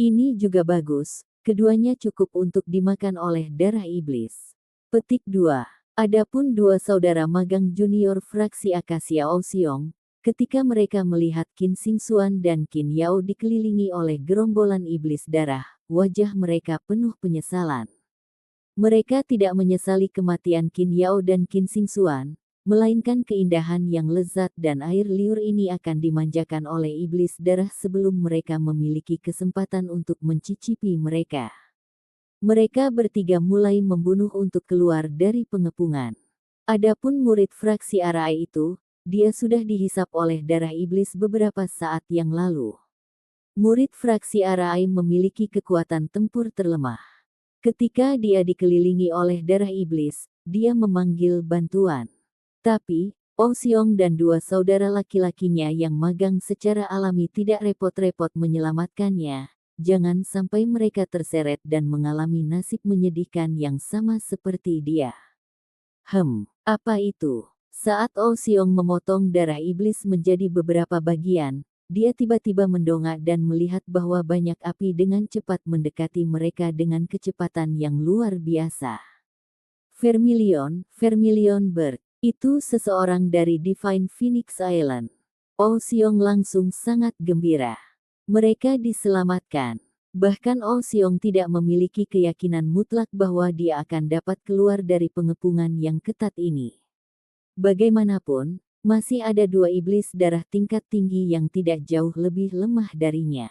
Ini juga bagus, keduanya cukup untuk dimakan oleh darah iblis. Petik 2. Adapun 2 saudara magang junior fraksi Akasia Ou Xiong, ketika mereka melihat Qin Xingxuan dan Qin Yao dikelilingi oleh gerombolan iblis darah, wajah mereka penuh penyesalan. Mereka tidak menyesali kematian Qin Yao dan Qin Xingxuan, melainkan keindahan yang lezat dan air liur ini akan dimanjakan oleh iblis darah sebelum mereka memiliki kesempatan untuk mencicipi mereka. Mereka bertiga mulai membunuh untuk keluar dari pengepungan. Adapun murid fraksi Arai itu, dia sudah dihisap oleh darah iblis beberapa saat yang lalu. Murid fraksi Arai memiliki kekuatan tempur terlemah. Ketika dia dikelilingi oleh darah iblis, dia memanggil bantuan. Tapi, Ou Xiong dan 2 saudara laki-lakinya yang magang secara alami tidak repot-repot menyelamatkannya. Jangan sampai mereka terseret dan mengalami nasib menyedihkan yang sama seperti dia. Apa itu? Saat Ou Xiong memotong darah iblis menjadi beberapa bagian, dia tiba-tiba mendongak dan melihat bahwa banyak api dengan cepat mendekati mereka dengan kecepatan yang luar biasa. Vermilion Bird. Itu seseorang dari Divine Phoenix Island. Ou Xiong langsung sangat gembira. Mereka diselamatkan. Bahkan Ou Xiong tidak memiliki keyakinan mutlak bahwa dia akan dapat keluar dari pengepungan yang ketat ini. Bagaimanapun, masih ada 2 iblis darah tingkat tinggi yang tidak jauh lebih lemah darinya.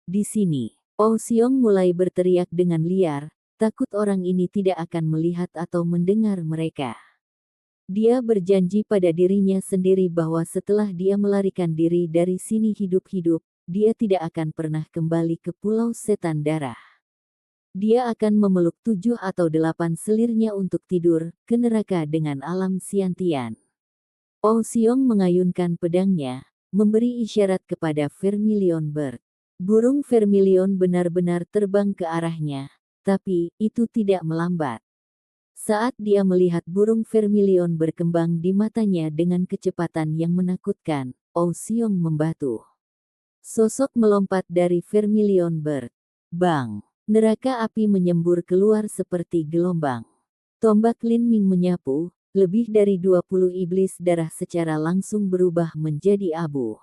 Di sini. Ou Xiong mulai berteriak dengan liar, takut orang ini tidak akan melihat atau mendengar mereka. Dia berjanji pada dirinya sendiri bahwa setelah dia melarikan diri dari sini hidup-hidup, dia tidak akan pernah kembali ke Pulau Setan Darah. Dia akan memeluk 7 atau 8 selirnya untuk tidur ke neraka dengan alam Xiantian. Ou Xiong mengayunkan pedangnya, memberi isyarat kepada Vermilion Bird. Burung Vermilion benar-benar terbang ke arahnya, tapi itu tidak melambat. Saat dia melihat burung vermilion berkembang di matanya dengan kecepatan yang menakutkan, Oh Xiong membatu. Sosok melompat dari vermilion bird. Bang! Neraka api menyembur keluar seperti gelombang. Tombak Lin Ming menyapu, lebih dari 20 iblis darah secara langsung berubah menjadi abu.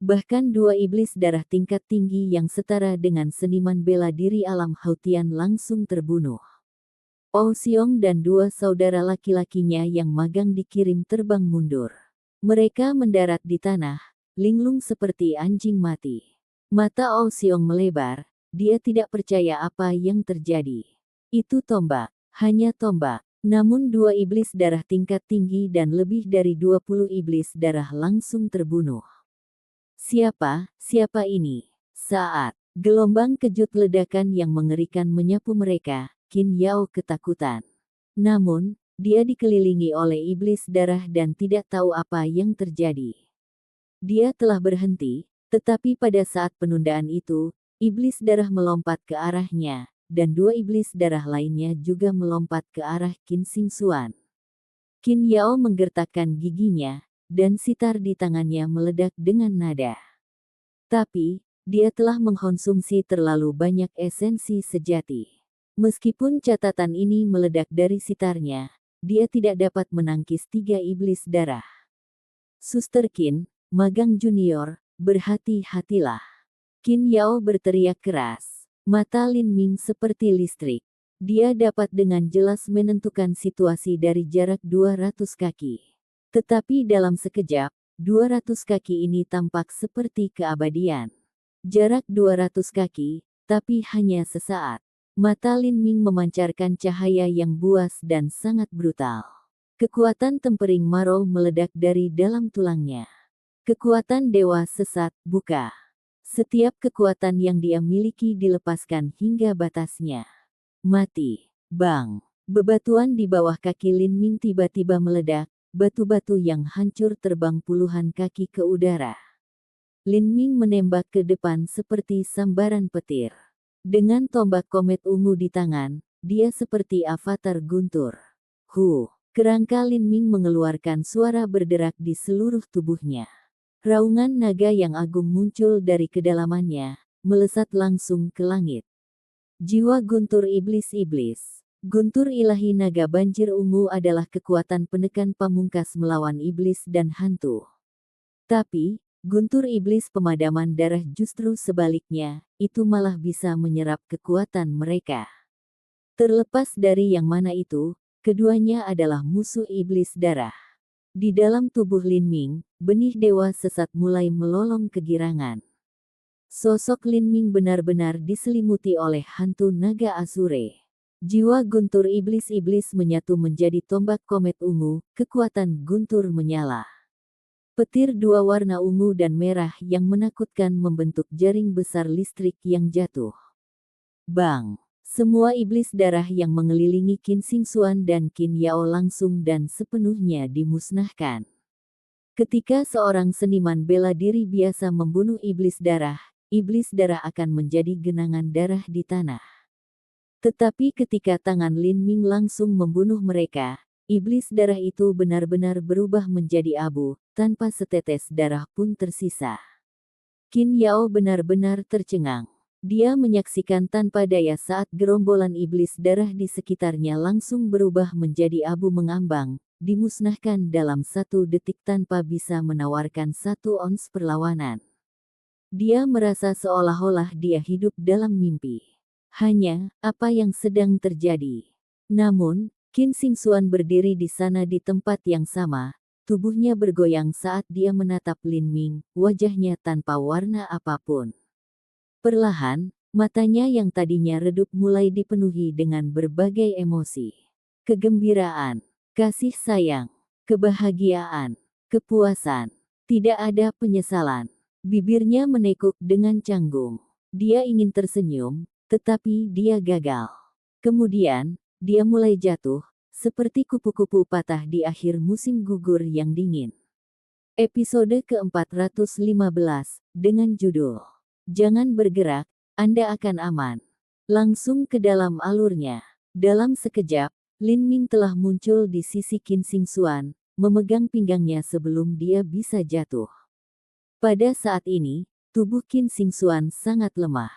Bahkan 2 iblis darah tingkat tinggi yang setara dengan seniman bela diri alam Hautian langsung terbunuh. Oh Xiong dan 2 saudara laki-lakinya yang magang dikirim terbang mundur. Mereka mendarat di tanah, linglung seperti anjing mati. Mata Oh Xiong melebar, dia tidak percaya apa yang terjadi. Itu tombak. Hanya tombak. Namun 2 iblis darah tingkat tinggi dan lebih dari 20 iblis darah langsung terbunuh. Siapa ini? Saat gelombang kejut ledakan yang mengerikan menyapu mereka, Qin Yao ketakutan. Namun, dia dikelilingi oleh iblis darah dan tidak tahu apa yang terjadi. Dia telah berhenti, tetapi pada saat penundaan itu, iblis darah melompat ke arahnya, dan 2 iblis darah lainnya juga melompat ke arah Qin Xingxuan. Qin Yao menggertakkan giginya, dan sitar di tangannya meledak dengan nada. Tapi, dia telah mengkonsumsi terlalu banyak esensi sejati. Meskipun catatan ini meledak dari sitarnya, dia tidak dapat menangkis 3 iblis darah. Suster Qin, magang junior, berhati-hatilah. Qin Yao berteriak keras. Mata Lin Ming seperti listrik. Dia dapat dengan jelas menentukan situasi dari jarak 200 kaki. Tetapi dalam sekejap, 200 kaki ini tampak seperti keabadian. Jarak 200 kaki, tapi hanya sesaat. Mata Lin Ming memancarkan cahaya yang buas dan sangat brutal. Kekuatan tempering Marrow meledak dari dalam tulangnya. Kekuatan dewa sesat, buka. Setiap kekuatan yang dia miliki dilepaskan hingga batasnya. Mati. Bang. Bebatuan di bawah kaki Lin Ming tiba-tiba meledak, batu-batu yang hancur terbang puluhan kaki ke udara. Lin Ming menembak ke depan seperti sambaran petir. Dengan tombak komet ungu di tangan, dia seperti avatar guntur. Kerangka Lin Ming mengeluarkan suara berderak di seluruh tubuhnya. Raungan naga yang agung muncul dari kedalamannya, melesat langsung ke langit. Jiwa guntur iblis-iblis. Guntur ilahi naga banjir ungu adalah kekuatan penekan pamungkas melawan iblis dan hantu. Tapi, guntur iblis pemadaman darah justru sebaliknya, itu malah bisa menyerap kekuatan mereka. Terlepas dari yang mana itu, keduanya adalah musuh iblis darah. Di dalam tubuh Lin Ming, benih dewa sesat mulai melolong kegirangan. Sosok Lin Ming benar-benar diselimuti oleh hantu naga Azure. Jiwa guntur iblis-iblis menyatu menjadi tombak komet ungu, kekuatan guntur menyala. Petir 2 warna ungu dan merah yang menakutkan membentuk jaring besar listrik yang jatuh. Bang! Semua iblis darah yang mengelilingi Qin Xingxuan dan Qin Yao langsung dan sepenuhnya dimusnahkan. Ketika seorang seniman bela diri biasa membunuh iblis darah akan menjadi genangan darah di tanah. Tetapi ketika tangan Lin Ming langsung membunuh mereka, iblis darah itu benar-benar berubah menjadi abu, tanpa setetes darah pun tersisa. Qin Yao benar-benar tercengang. Dia menyaksikan tanpa daya saat gerombolan iblis darah di sekitarnya langsung berubah menjadi abu mengambang, dimusnahkan dalam 1 detik tanpa bisa menawarkan 1 ons perlawanan. Dia merasa seolah-olah dia hidup dalam mimpi. Hanya, apa yang sedang terjadi? Namun, Qin Xingxuan berdiri di sana di tempat yang sama, tubuhnya bergoyang saat dia menatap Lin Ming, wajahnya tanpa warna apapun. Perlahan, matanya yang tadinya redup mulai dipenuhi dengan berbagai emosi. Kegembiraan, kasih sayang, kebahagiaan, kepuasan. Tidak ada penyesalan. Bibirnya menekuk dengan canggung. Dia ingin tersenyum, tetapi dia gagal. Kemudian, dia mulai jatuh, seperti kupu-kupu patah di akhir musim gugur yang dingin. Episode ke-415, dengan judul Jangan bergerak, Anda akan aman. Langsung ke dalam alurnya. Dalam sekejap, Lin Ming telah muncul di sisi Qin Xingxuan, memegang pinggangnya sebelum dia bisa jatuh. Pada saat ini, tubuh Qin Xingxuan sangat lemah.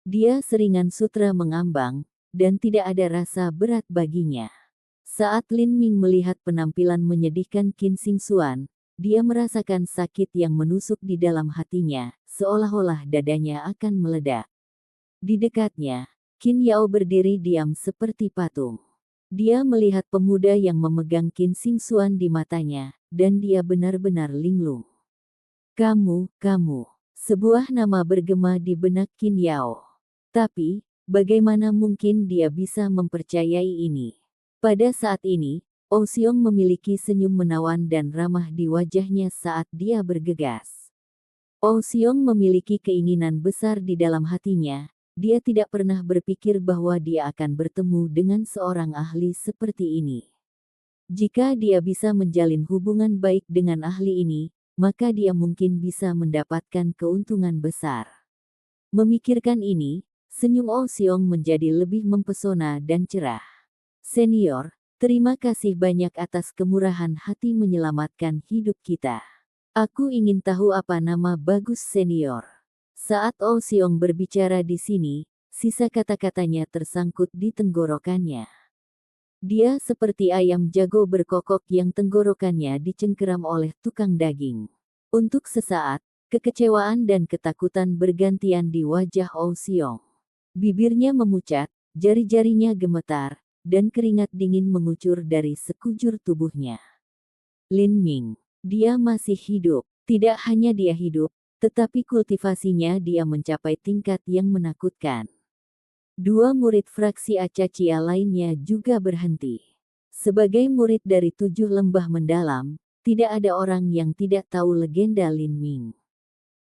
Dia seringan sutra mengambang, dan tidak ada rasa berat baginya. Saat Lin Ming melihat penampilan menyedihkan Qin Xingxuan, dia merasakan sakit yang menusuk di dalam hatinya, seolah-olah dadanya akan meledak. Di dekatnya, Qin Yao berdiri diam seperti patung. Dia melihat pemuda yang memegang Qin Xingxuan di matanya, dan dia benar-benar linglung. Kamu. Sebuah nama bergema di benak Qin Yao. Tapi, bagaimana mungkin dia bisa mempercayai ini? Pada saat ini, Oh Xiong memiliki senyum menawan dan ramah di wajahnya saat dia bergegas. Oh Xiong memiliki keinginan besar di dalam hatinya. Dia tidak pernah berpikir bahwa dia akan bertemu dengan seorang ahli seperti ini. Jika dia bisa menjalin hubungan baik dengan ahli ini, maka dia mungkin bisa mendapatkan keuntungan besar. Memikirkan ini, senyum Oh Xiong menjadi lebih mempesona dan cerah. Senior, terima kasih banyak atas kemurahan hati menyelamatkan hidup kita. Aku ingin tahu apa nama bagus senior. Saat Oh Xiong berbicara di sini, sisa kata-katanya tersangkut di tenggorokannya. Dia seperti ayam jago berkokok yang tenggorokannya dicengkeram oleh tukang daging. Untuk sesaat, kekecewaan dan ketakutan bergantian di wajah Oh Xiong. Bibirnya memucat, jari-jarinya gemetar, dan keringat dingin mengucur dari sekujur tubuhnya. Lin Ming, dia masih hidup. Tidak hanya dia hidup, tetapi kultivasinya dia mencapai tingkat yang menakutkan. Dua murid fraksi Acacia lainnya juga berhenti. Sebagai murid dari 7 lembah mendalam, tidak ada orang yang tidak tahu legenda Lin Ming.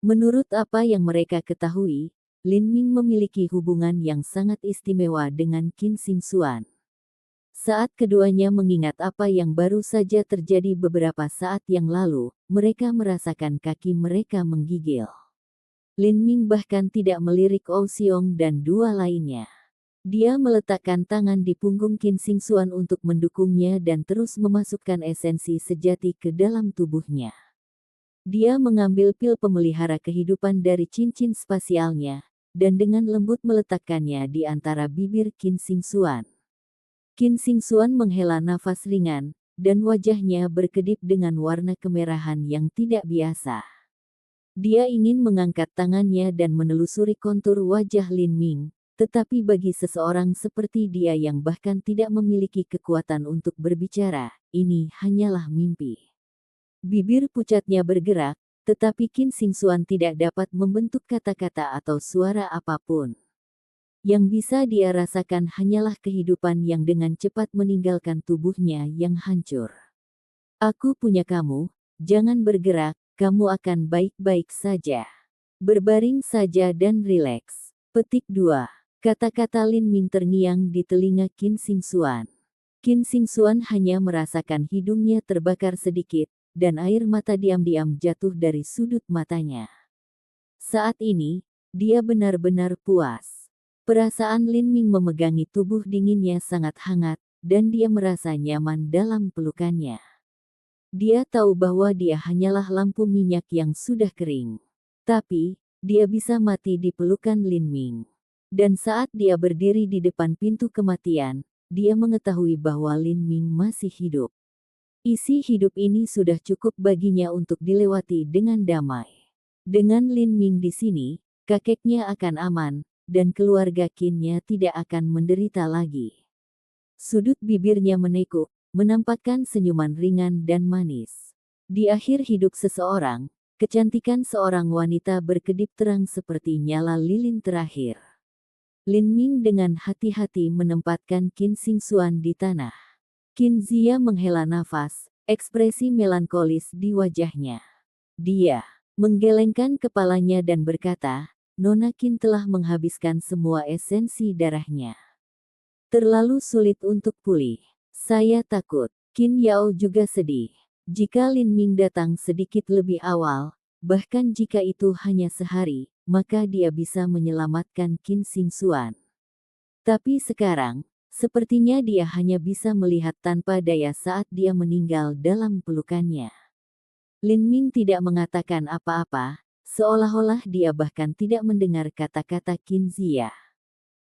Menurut apa yang mereka ketahui, Lin Ming memiliki hubungan yang sangat istimewa dengan Qin Xingxuan. Saat keduanya mengingat apa yang baru saja terjadi beberapa saat yang lalu, mereka merasakan kaki mereka menggigil. Lin Ming bahkan tidak melirik Oh Xiong dan dua lainnya. Dia meletakkan tangan di punggung Qin Xingxuan untuk mendukungnya dan terus memasukkan esensi sejati ke dalam tubuhnya. Dia mengambil pil pemelihara kehidupan dari cincin spasialnya, dan dengan lembut meletakkannya di antara bibir Qin Xingxuan. Qin Xingxuan menghela nafas ringan, dan wajahnya berkedip dengan warna kemerahan yang tidak biasa. Dia ingin mengangkat tangannya dan menelusuri kontur wajah Lin Ming, tetapi bagi seseorang seperti dia yang bahkan tidak memiliki kekuatan untuk berbicara, ini hanyalah mimpi. Bibir pucatnya bergerak, tetapi Qin Xingxuan tidak dapat membentuk kata-kata atau suara apapun. Yang bisa dia rasakan hanyalah kehidupan yang dengan cepat meninggalkan tubuhnya yang hancur. Aku punya kamu, jangan bergerak, kamu akan baik-baik saja. Berbaring saja dan rileks. Petik 2. Kata-kata Lin Ming terngiang di telinga Qin Xingxuan. Qin Xingxuan hanya merasakan hidungnya terbakar sedikit, dan air mata diam-diam jatuh dari sudut matanya. Saat ini, dia benar-benar puas. Perasaan Lin Ming memegangi tubuh dinginnya sangat hangat, dan dia merasa nyaman dalam pelukannya. Dia tahu bahwa dia hanyalah lampu minyak yang sudah kering. Tapi, dia bisa mati di pelukan Lin Ming. Dan saat dia berdiri di depan pintu kematian, dia mengetahui bahwa Lin Ming masih hidup. Isi hidup ini sudah cukup baginya untuk dilewati dengan damai. Dengan Lin Ming di sini, kakeknya akan aman, dan keluarga Qinnya tidak akan menderita lagi. Sudut bibirnya menekuk, menampakkan senyuman ringan dan manis. Di akhir hidup seseorang, kecantikan seorang wanita berkedip terang seperti nyala lilin terakhir. Lin Ming dengan hati-hati menempatkan Qin Xingxuan di tanah. Qin Zia menghela nafas, ekspresi melankolis di wajahnya. Dia menggelengkan kepalanya dan berkata, Nona Qin telah menghabiskan semua esensi darahnya. Terlalu sulit untuk pulih. Saya takut. Qin Yao juga sedih. Jika Lin Ming datang sedikit lebih awal, bahkan jika itu hanya sehari, maka dia bisa menyelamatkan Qin Xingxuan. Tapi sekarang, Sepertinya dia hanya bisa melihat tanpa daya saat dia meninggal dalam pelukannya. Lin Ming tidak mengatakan apa-apa, seolah-olah dia bahkan tidak mendengar kata-kata Qin Zia.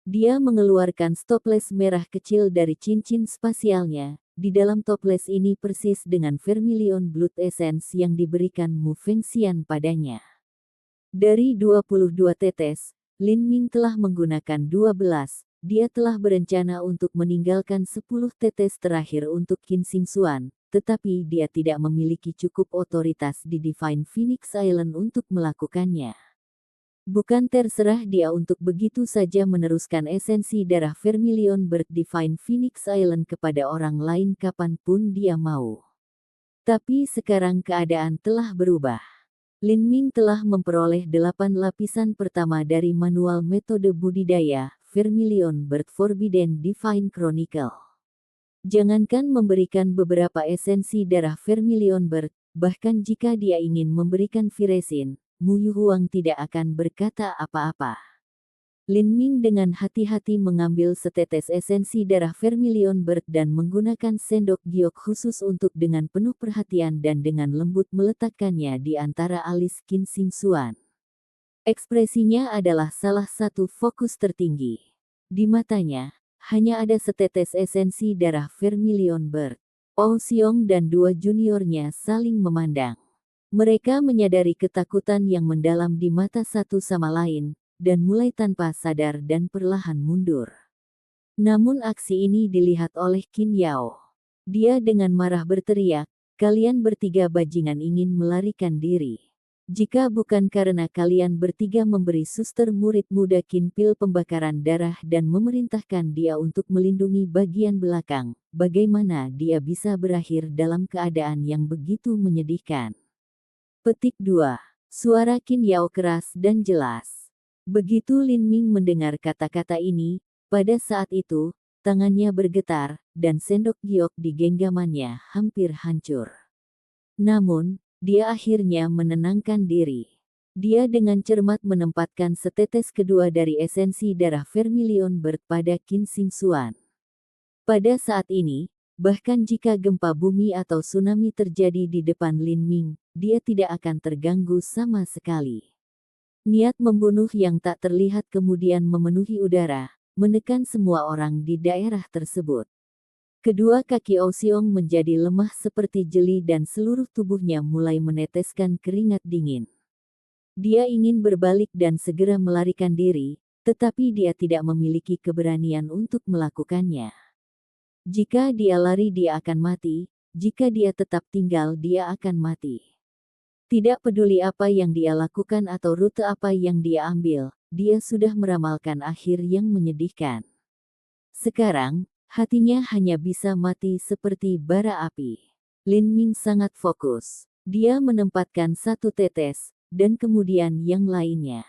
Dia mengeluarkan toples merah kecil dari cincin spasialnya. Di dalam toples ini persis dengan vermilion blood essence yang diberikan Mu Fengxian padanya. Dari 22 tetes, Lin Ming telah menggunakan 12. Dia telah berencana untuk meninggalkan 10 tetes terakhir untuk Qin Xingxuan, tetapi dia tidak memiliki cukup otoritas di Divine Phoenix Island untuk melakukannya. Bukan terserah dia untuk begitu saja meneruskan esensi darah vermilion Bird Divine Phoenix Island kepada orang lain kapanpun dia mau. Tapi sekarang keadaan telah berubah. Lin Ming telah memperoleh 8 lapisan pertama dari manual metode budidaya Vermilion Bird Forbidden Divine Chronicle. Jangankan memberikan beberapa esensi darah Vermilion Bird, bahkan jika dia ingin memberikan viresin, Mu Yuhuang tidak akan berkata apa-apa. Lin Ming dengan hati-hati mengambil setetes esensi darah Vermilion Bird dan menggunakan sendok giok khusus untuk dengan penuh perhatian dan dengan lembut meletakkannya di antara alis Qin Xingxuan. Ekspresinya adalah salah satu fokus tertinggi. Di matanya, hanya ada setetes esensi darah Vermilion Bird. Pao Xiong dan dua juniornya saling memandang. Mereka menyadari ketakutan yang mendalam di mata satu sama lain, dan mulai tanpa sadar dan perlahan mundur. Namun aksi ini dilihat oleh Qin Yao. Dia dengan marah berteriak, "Kalian bertiga bajingan ingin melarikan diri. Jika bukan karena kalian bertiga memberi suster murid muda Qin pil pembakaran darah dan memerintahkan dia untuk melindungi bagian belakang, bagaimana dia bisa berakhir dalam keadaan yang begitu menyedihkan?" Petik 2. Suara Qin Yao keras dan jelas. Begitu Lin Ming mendengar kata-kata ini, pada saat itu, tangannya bergetar, dan sendok giok di genggamannya hampir hancur. Namun, dia akhirnya menenangkan diri. Dia dengan cermat menempatkan setetes kedua dari esensi darah Vermilion Bird pada Qin Xingxuan. Pada saat ini, bahkan jika gempa bumi atau tsunami terjadi di depan Lin Ming, dia tidak akan terganggu sama sekali. Niat membunuh yang tak terlihat kemudian memenuhi udara, menekan semua orang di daerah tersebut. Kedua kaki Oxiong menjadi lemah seperti jeli dan seluruh tubuhnya mulai meneteskan keringat dingin. Dia ingin berbalik dan segera melarikan diri, tetapi dia tidak memiliki keberanian untuk melakukannya. Jika dia lari dia akan mati, jika dia tetap tinggal dia akan mati. Tidak peduli apa yang dia lakukan atau rute apa yang dia ambil, dia sudah meramalkan akhir yang menyedihkan. Sekarang, hatinya hanya bisa mati seperti bara api. Lin Ming sangat fokus. Dia menempatkan satu tetes, dan kemudian yang lainnya.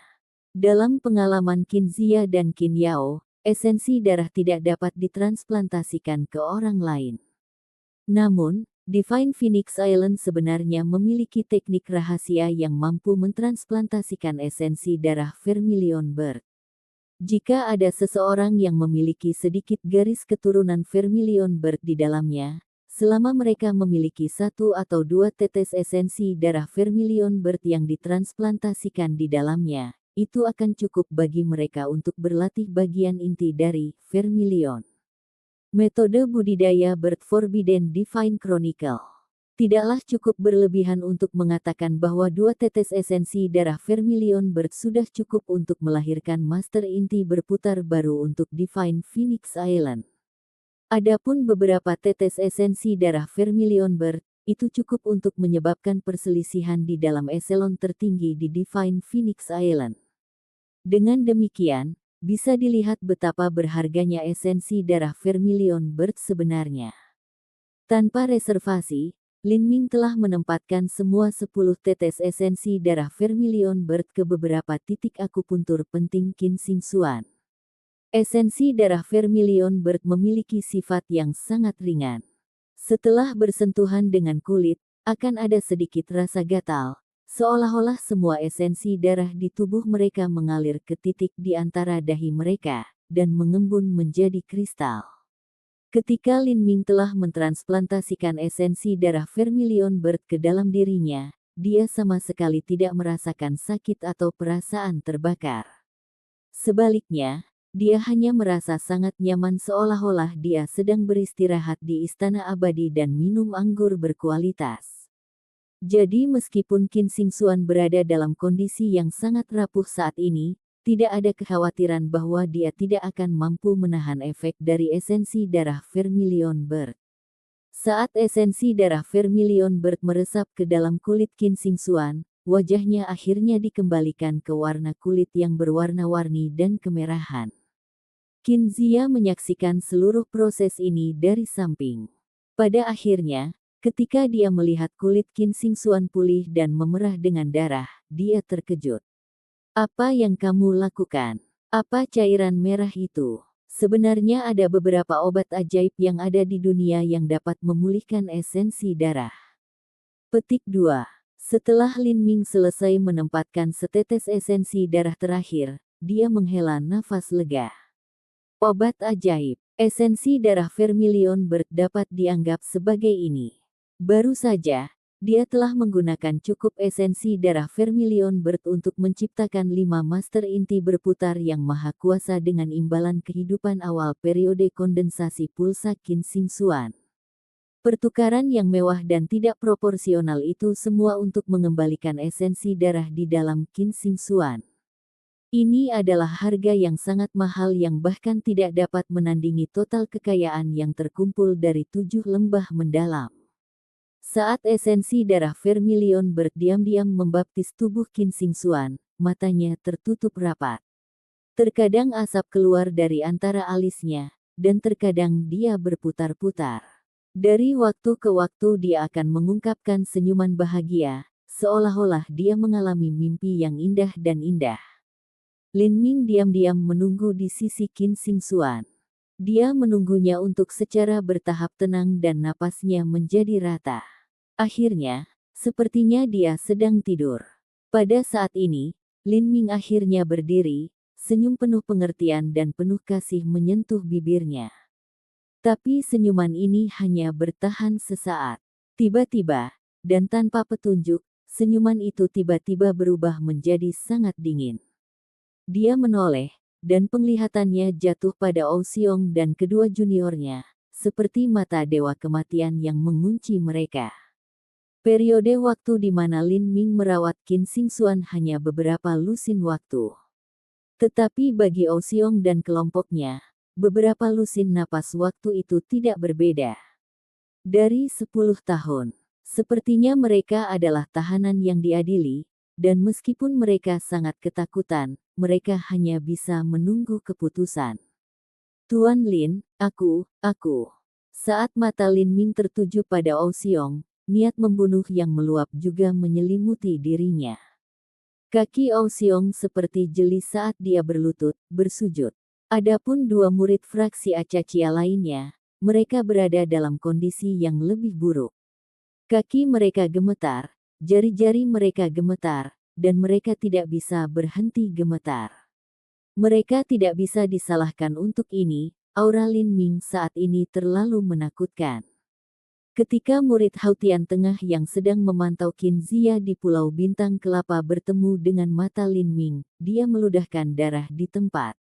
Dalam pengalaman Qin Zia dan Qin Yao, esensi darah tidak dapat ditransplantasikan ke orang lain. Namun, Divine Phoenix Island sebenarnya memiliki teknik rahasia yang mampu mentransplantasikan esensi darah Vermilion Bird. Jika ada seseorang yang memiliki sedikit garis keturunan Vermilion Bird di dalamnya, selama mereka memiliki satu atau dua tetes esensi darah Vermilion Bird yang ditransplantasikan di dalamnya, itu akan cukup bagi mereka untuk berlatih bagian inti dari Vermilion. Metode budidaya Bird Forbidden Divine Chronicle. Tidaklah cukup berlebihan untuk mengatakan bahwa dua tetes esensi darah Vermilion Bird sudah cukup untuk melahirkan master inti berputar baru untuk Divine Phoenix Island. Adapun beberapa tetes esensi darah Vermilion Bird, itu cukup untuk menyebabkan perselisihan di dalam eselon tertinggi di Divine Phoenix Island. Dengan demikian, bisa dilihat betapa berharganya esensi darah Vermilion Bird sebenarnya. Tanpa reservasi, Lin Ming telah menempatkan semua 10 tetes esensi darah Vermilion Bird ke beberapa titik akupuntur penting Qin Xingxuan. Esensi darah Vermilion Bird memiliki sifat yang sangat ringan. Setelah bersentuhan dengan kulit, akan ada sedikit rasa gatal. Seolah-olah semua esensi darah di tubuh mereka mengalir ke titik di antara dahi mereka, dan mengembun menjadi kristal. Ketika Lin Ming telah mentransplantasikan esensi darah Vermilion Bird ke dalam dirinya, dia sama sekali tidak merasakan sakit atau perasaan terbakar. Sebaliknya, dia hanya merasa sangat nyaman seolah-olah dia sedang beristirahat di istana abadi dan minum anggur berkualitas. Jadi meskipun Qin Xingxuan berada dalam kondisi yang sangat rapuh saat ini, tidak ada kekhawatiran bahwa dia tidak akan mampu menahan efek dari esensi darah Vermilion Bird. Saat esensi darah Vermilion Bird meresap ke dalam kulit Qin Xingxuan, wajahnya akhirnya dikembalikan ke warna kulit yang berwarna-warni dan kemerahan. Qin Zia menyaksikan seluruh proses ini dari samping. Pada akhirnya, ketika dia melihat kulit Qin Xingxuan pulih dan memerah dengan darah, dia terkejut. Apa yang kamu lakukan? Apa cairan merah itu? Sebenarnya ada beberapa obat ajaib yang ada di dunia yang dapat memulihkan esensi darah. Petik 2. Setelah Lin Ming selesai menempatkan setetes esensi darah terakhir, dia menghela nafas lega. Obat ajaib, esensi darah Vermilion Bird dapat dianggap sebagai ini. Baru saja, dia telah menggunakan cukup esensi darah Vermilion Bird untuk menciptakan 5 master inti berputar yang maha kuasa dengan imbalan kehidupan awal periode kondensasi pulsa Qin Xingxuan. Pertukaran yang mewah dan tidak proporsional itu semua untuk mengembalikan esensi darah di dalam Qin Xingxuan. Ini adalah harga yang sangat mahal yang bahkan tidak dapat menandingi total kekayaan yang terkumpul dari 7 lembah mendalam. Saat esensi darah Vermilion Bird diam-diam membaptis tubuh Qin Xingxuan, matanya tertutup rapat. Terkadang asap keluar dari antara alisnya, dan terkadang dia berputar-putar. Dari waktu ke waktu dia akan mengungkapkan senyuman bahagia, seolah-olah dia mengalami mimpi yang indah dan indah. Lin Ming diam-diam menunggu di sisi Qin Xingxuan. Dia menunggunya untuk secara bertahap tenang dan napasnya menjadi rata. Akhirnya, sepertinya dia sedang tidur. Pada saat ini, Lin Ming akhirnya berdiri, senyum penuh pengertian dan penuh kasih menyentuh bibirnya. Tapi senyuman ini hanya bertahan sesaat. Tiba-tiba, dan tanpa petunjuk, senyuman itu tiba-tiba berubah menjadi sangat dingin. Dia menoleh, dan penglihatannya jatuh pada Ou Xiong dan kedua juniornya, seperti mata dewa kematian yang mengunci mereka. Periode waktu di mana Lin Ming merawat Qin Xingxuan hanya beberapa lusin waktu. Tetapi bagi Ou Xiong dan kelompoknya, beberapa lusin napas waktu itu tidak berbeda. Dari 10 tahun, sepertinya mereka adalah tahanan yang diadili, dan meskipun mereka sangat ketakutan, mereka hanya bisa menunggu keputusan. Tuan Lin, aku. Saat mata Lin Ming tertuju pada Ou Xiong, niat membunuh yang meluap juga menyelimuti dirinya. Kaki Ou Xiong seperti jeli saat dia berlutut, bersujud. Adapun dua murid fraksi Acacia lainnya, mereka berada dalam kondisi yang lebih buruk. Kaki mereka gemetar, jari-jari mereka gemetar, dan mereka tidak bisa berhenti gemetar. Mereka tidak bisa disalahkan untuk ini, aura Lin Ming saat ini terlalu menakutkan. Ketika murid Hautian Tengah yang sedang memantau Qin Zia di Pulau Bintang Kelapa bertemu dengan mata Lin Ming, dia meludahkan darah di tempat.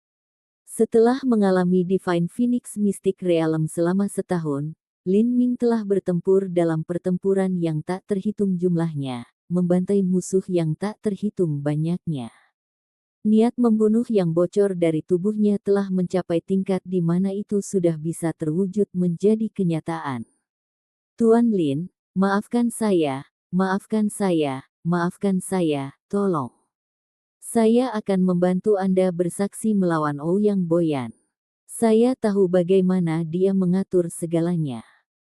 Setelah mengalami Divine Phoenix Mystic Realm selama setahun, Lin Ming telah bertempur dalam pertempuran yang tak terhitung jumlahnya, membantai musuh yang tak terhitung banyaknya. Niat membunuh yang bocor dari tubuhnya telah mencapai tingkat di mana itu sudah bisa terwujud menjadi kenyataan. Tuan Lin, maafkan saya, tolong. Saya akan membantu Anda bersaksi melawan Ouyang Boyan. Saya tahu bagaimana dia mengatur segalanya.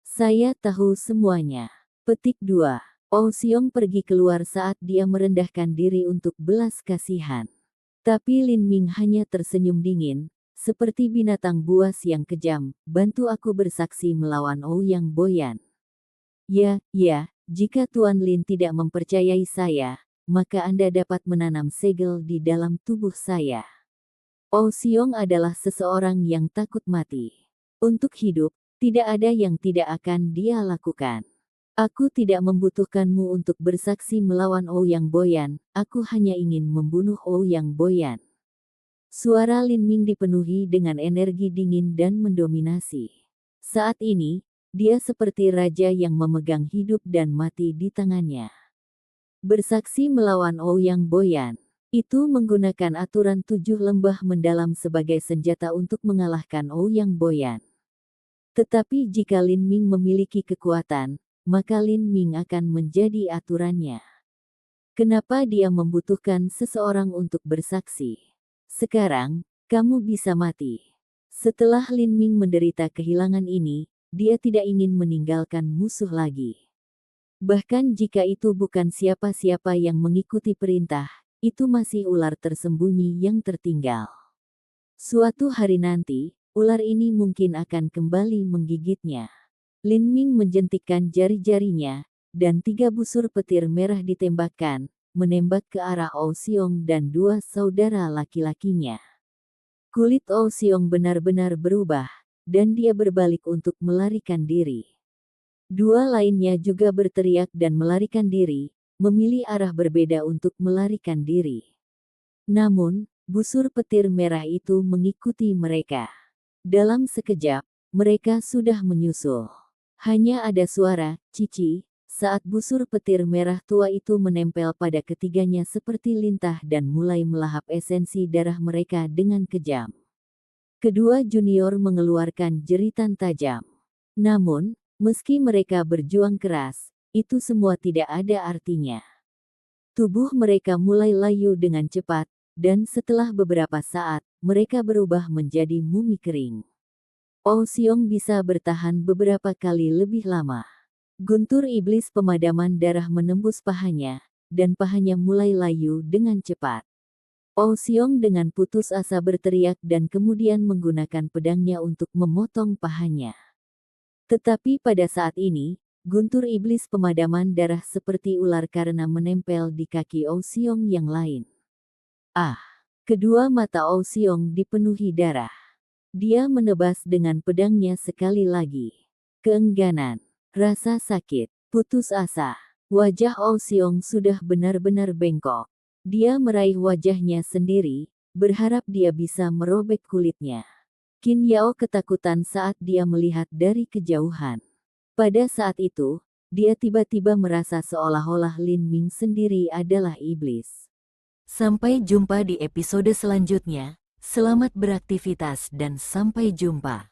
Saya tahu semuanya. Petik 2. Ou Xiong pergi keluar saat dia merendahkan diri untuk belas kasihan. Tapi Lin Ming hanya tersenyum dingin, seperti binatang buas yang kejam, bantu aku bersaksi melawan Ouyang Boyan. Ya, jika Tuan Lin tidak mempercayai saya, maka Anda dapat menanam segel di dalam tubuh saya. Ou Xiong adalah seseorang yang takut mati. Untuk hidup, Tidak ada yang tidak akan dia lakukan. Aku tidak membutuhkanmu untuk bersaksi melawan Ouyang Boyan, aku hanya ingin membunuh Ouyang Boyan. Suara Lin Ming dipenuhi dengan energi dingin dan mendominasi. Saat ini, dia seperti raja yang memegang hidup dan mati di tangannya. Bersaksi melawan Ouyang Boyan. Itu menggunakan aturan 7 lembah mendalam sebagai senjata untuk mengalahkan Ouyang Boyan. Tetapi jika Lin Ming memiliki kekuatan, maka Lin Ming akan menjadi aturannya. Kenapa dia membutuhkan seseorang untuk bersaksi? Sekarang, kamu bisa mati. Setelah Lin Ming menderita kehilangan ini, dia tidak ingin meninggalkan musuh lagi. Bahkan jika itu bukan siapa-siapa yang mengikuti perintah, itu masih ular tersembunyi yang tertinggal. Suatu hari nanti, ular ini mungkin akan kembali menggigitnya. Lin Ming menjentikkan jari-jarinya, dan 3 busur petir merah ditembakkan, menembak ke arah Oh Xiong dan 2 saudara laki-lakinya. Kulit Oh Xiong benar-benar berubah, dan dia berbalik untuk melarikan diri. 2 lainnya juga berteriak dan melarikan diri, memilih arah berbeda untuk melarikan diri. Namun, busur petir merah itu mengikuti mereka. Dalam sekejap, mereka sudah menyusul. Hanya ada suara "cici" saat busur petir merah tua itu menempel pada ketiganya seperti lintah dan mulai melahap esensi darah mereka dengan kejam. Kedua junior mengeluarkan jeritan tajam. Namun, meski mereka berjuang keras, itu semua tidak ada artinya. Tubuh mereka mulai layu dengan cepat, dan setelah beberapa saat, mereka berubah menjadi mumi kering. Oh Xiong bisa bertahan beberapa kali lebih lama. Guntur iblis pemadaman darah menembus pahanya, dan pahanya mulai layu dengan cepat. Oh Xiong dengan putus asa berteriak dan kemudian menggunakan pedangnya untuk memotong pahanya. Tetapi pada saat ini, guntur iblis pemadaman darah seperti ular karena menempel di kaki Oh Xiong yang lain. Ah! Kedua mata Oh Xiong dipenuhi darah. Dia menebas dengan pedangnya sekali lagi. Keengganan, rasa sakit, putus asa. Wajah Oh Xiong sudah benar-benar bengkok. Dia meraih wajahnya sendiri, berharap dia bisa merobek kulitnya. Qin Yao ketakutan saat dia melihat dari kejauhan. Pada saat itu, dia tiba-tiba merasa seolah-olah Lin Ming sendiri adalah iblis. Sampai jumpa di episode selanjutnya. Selamat beraktivitas dan sampai jumpa.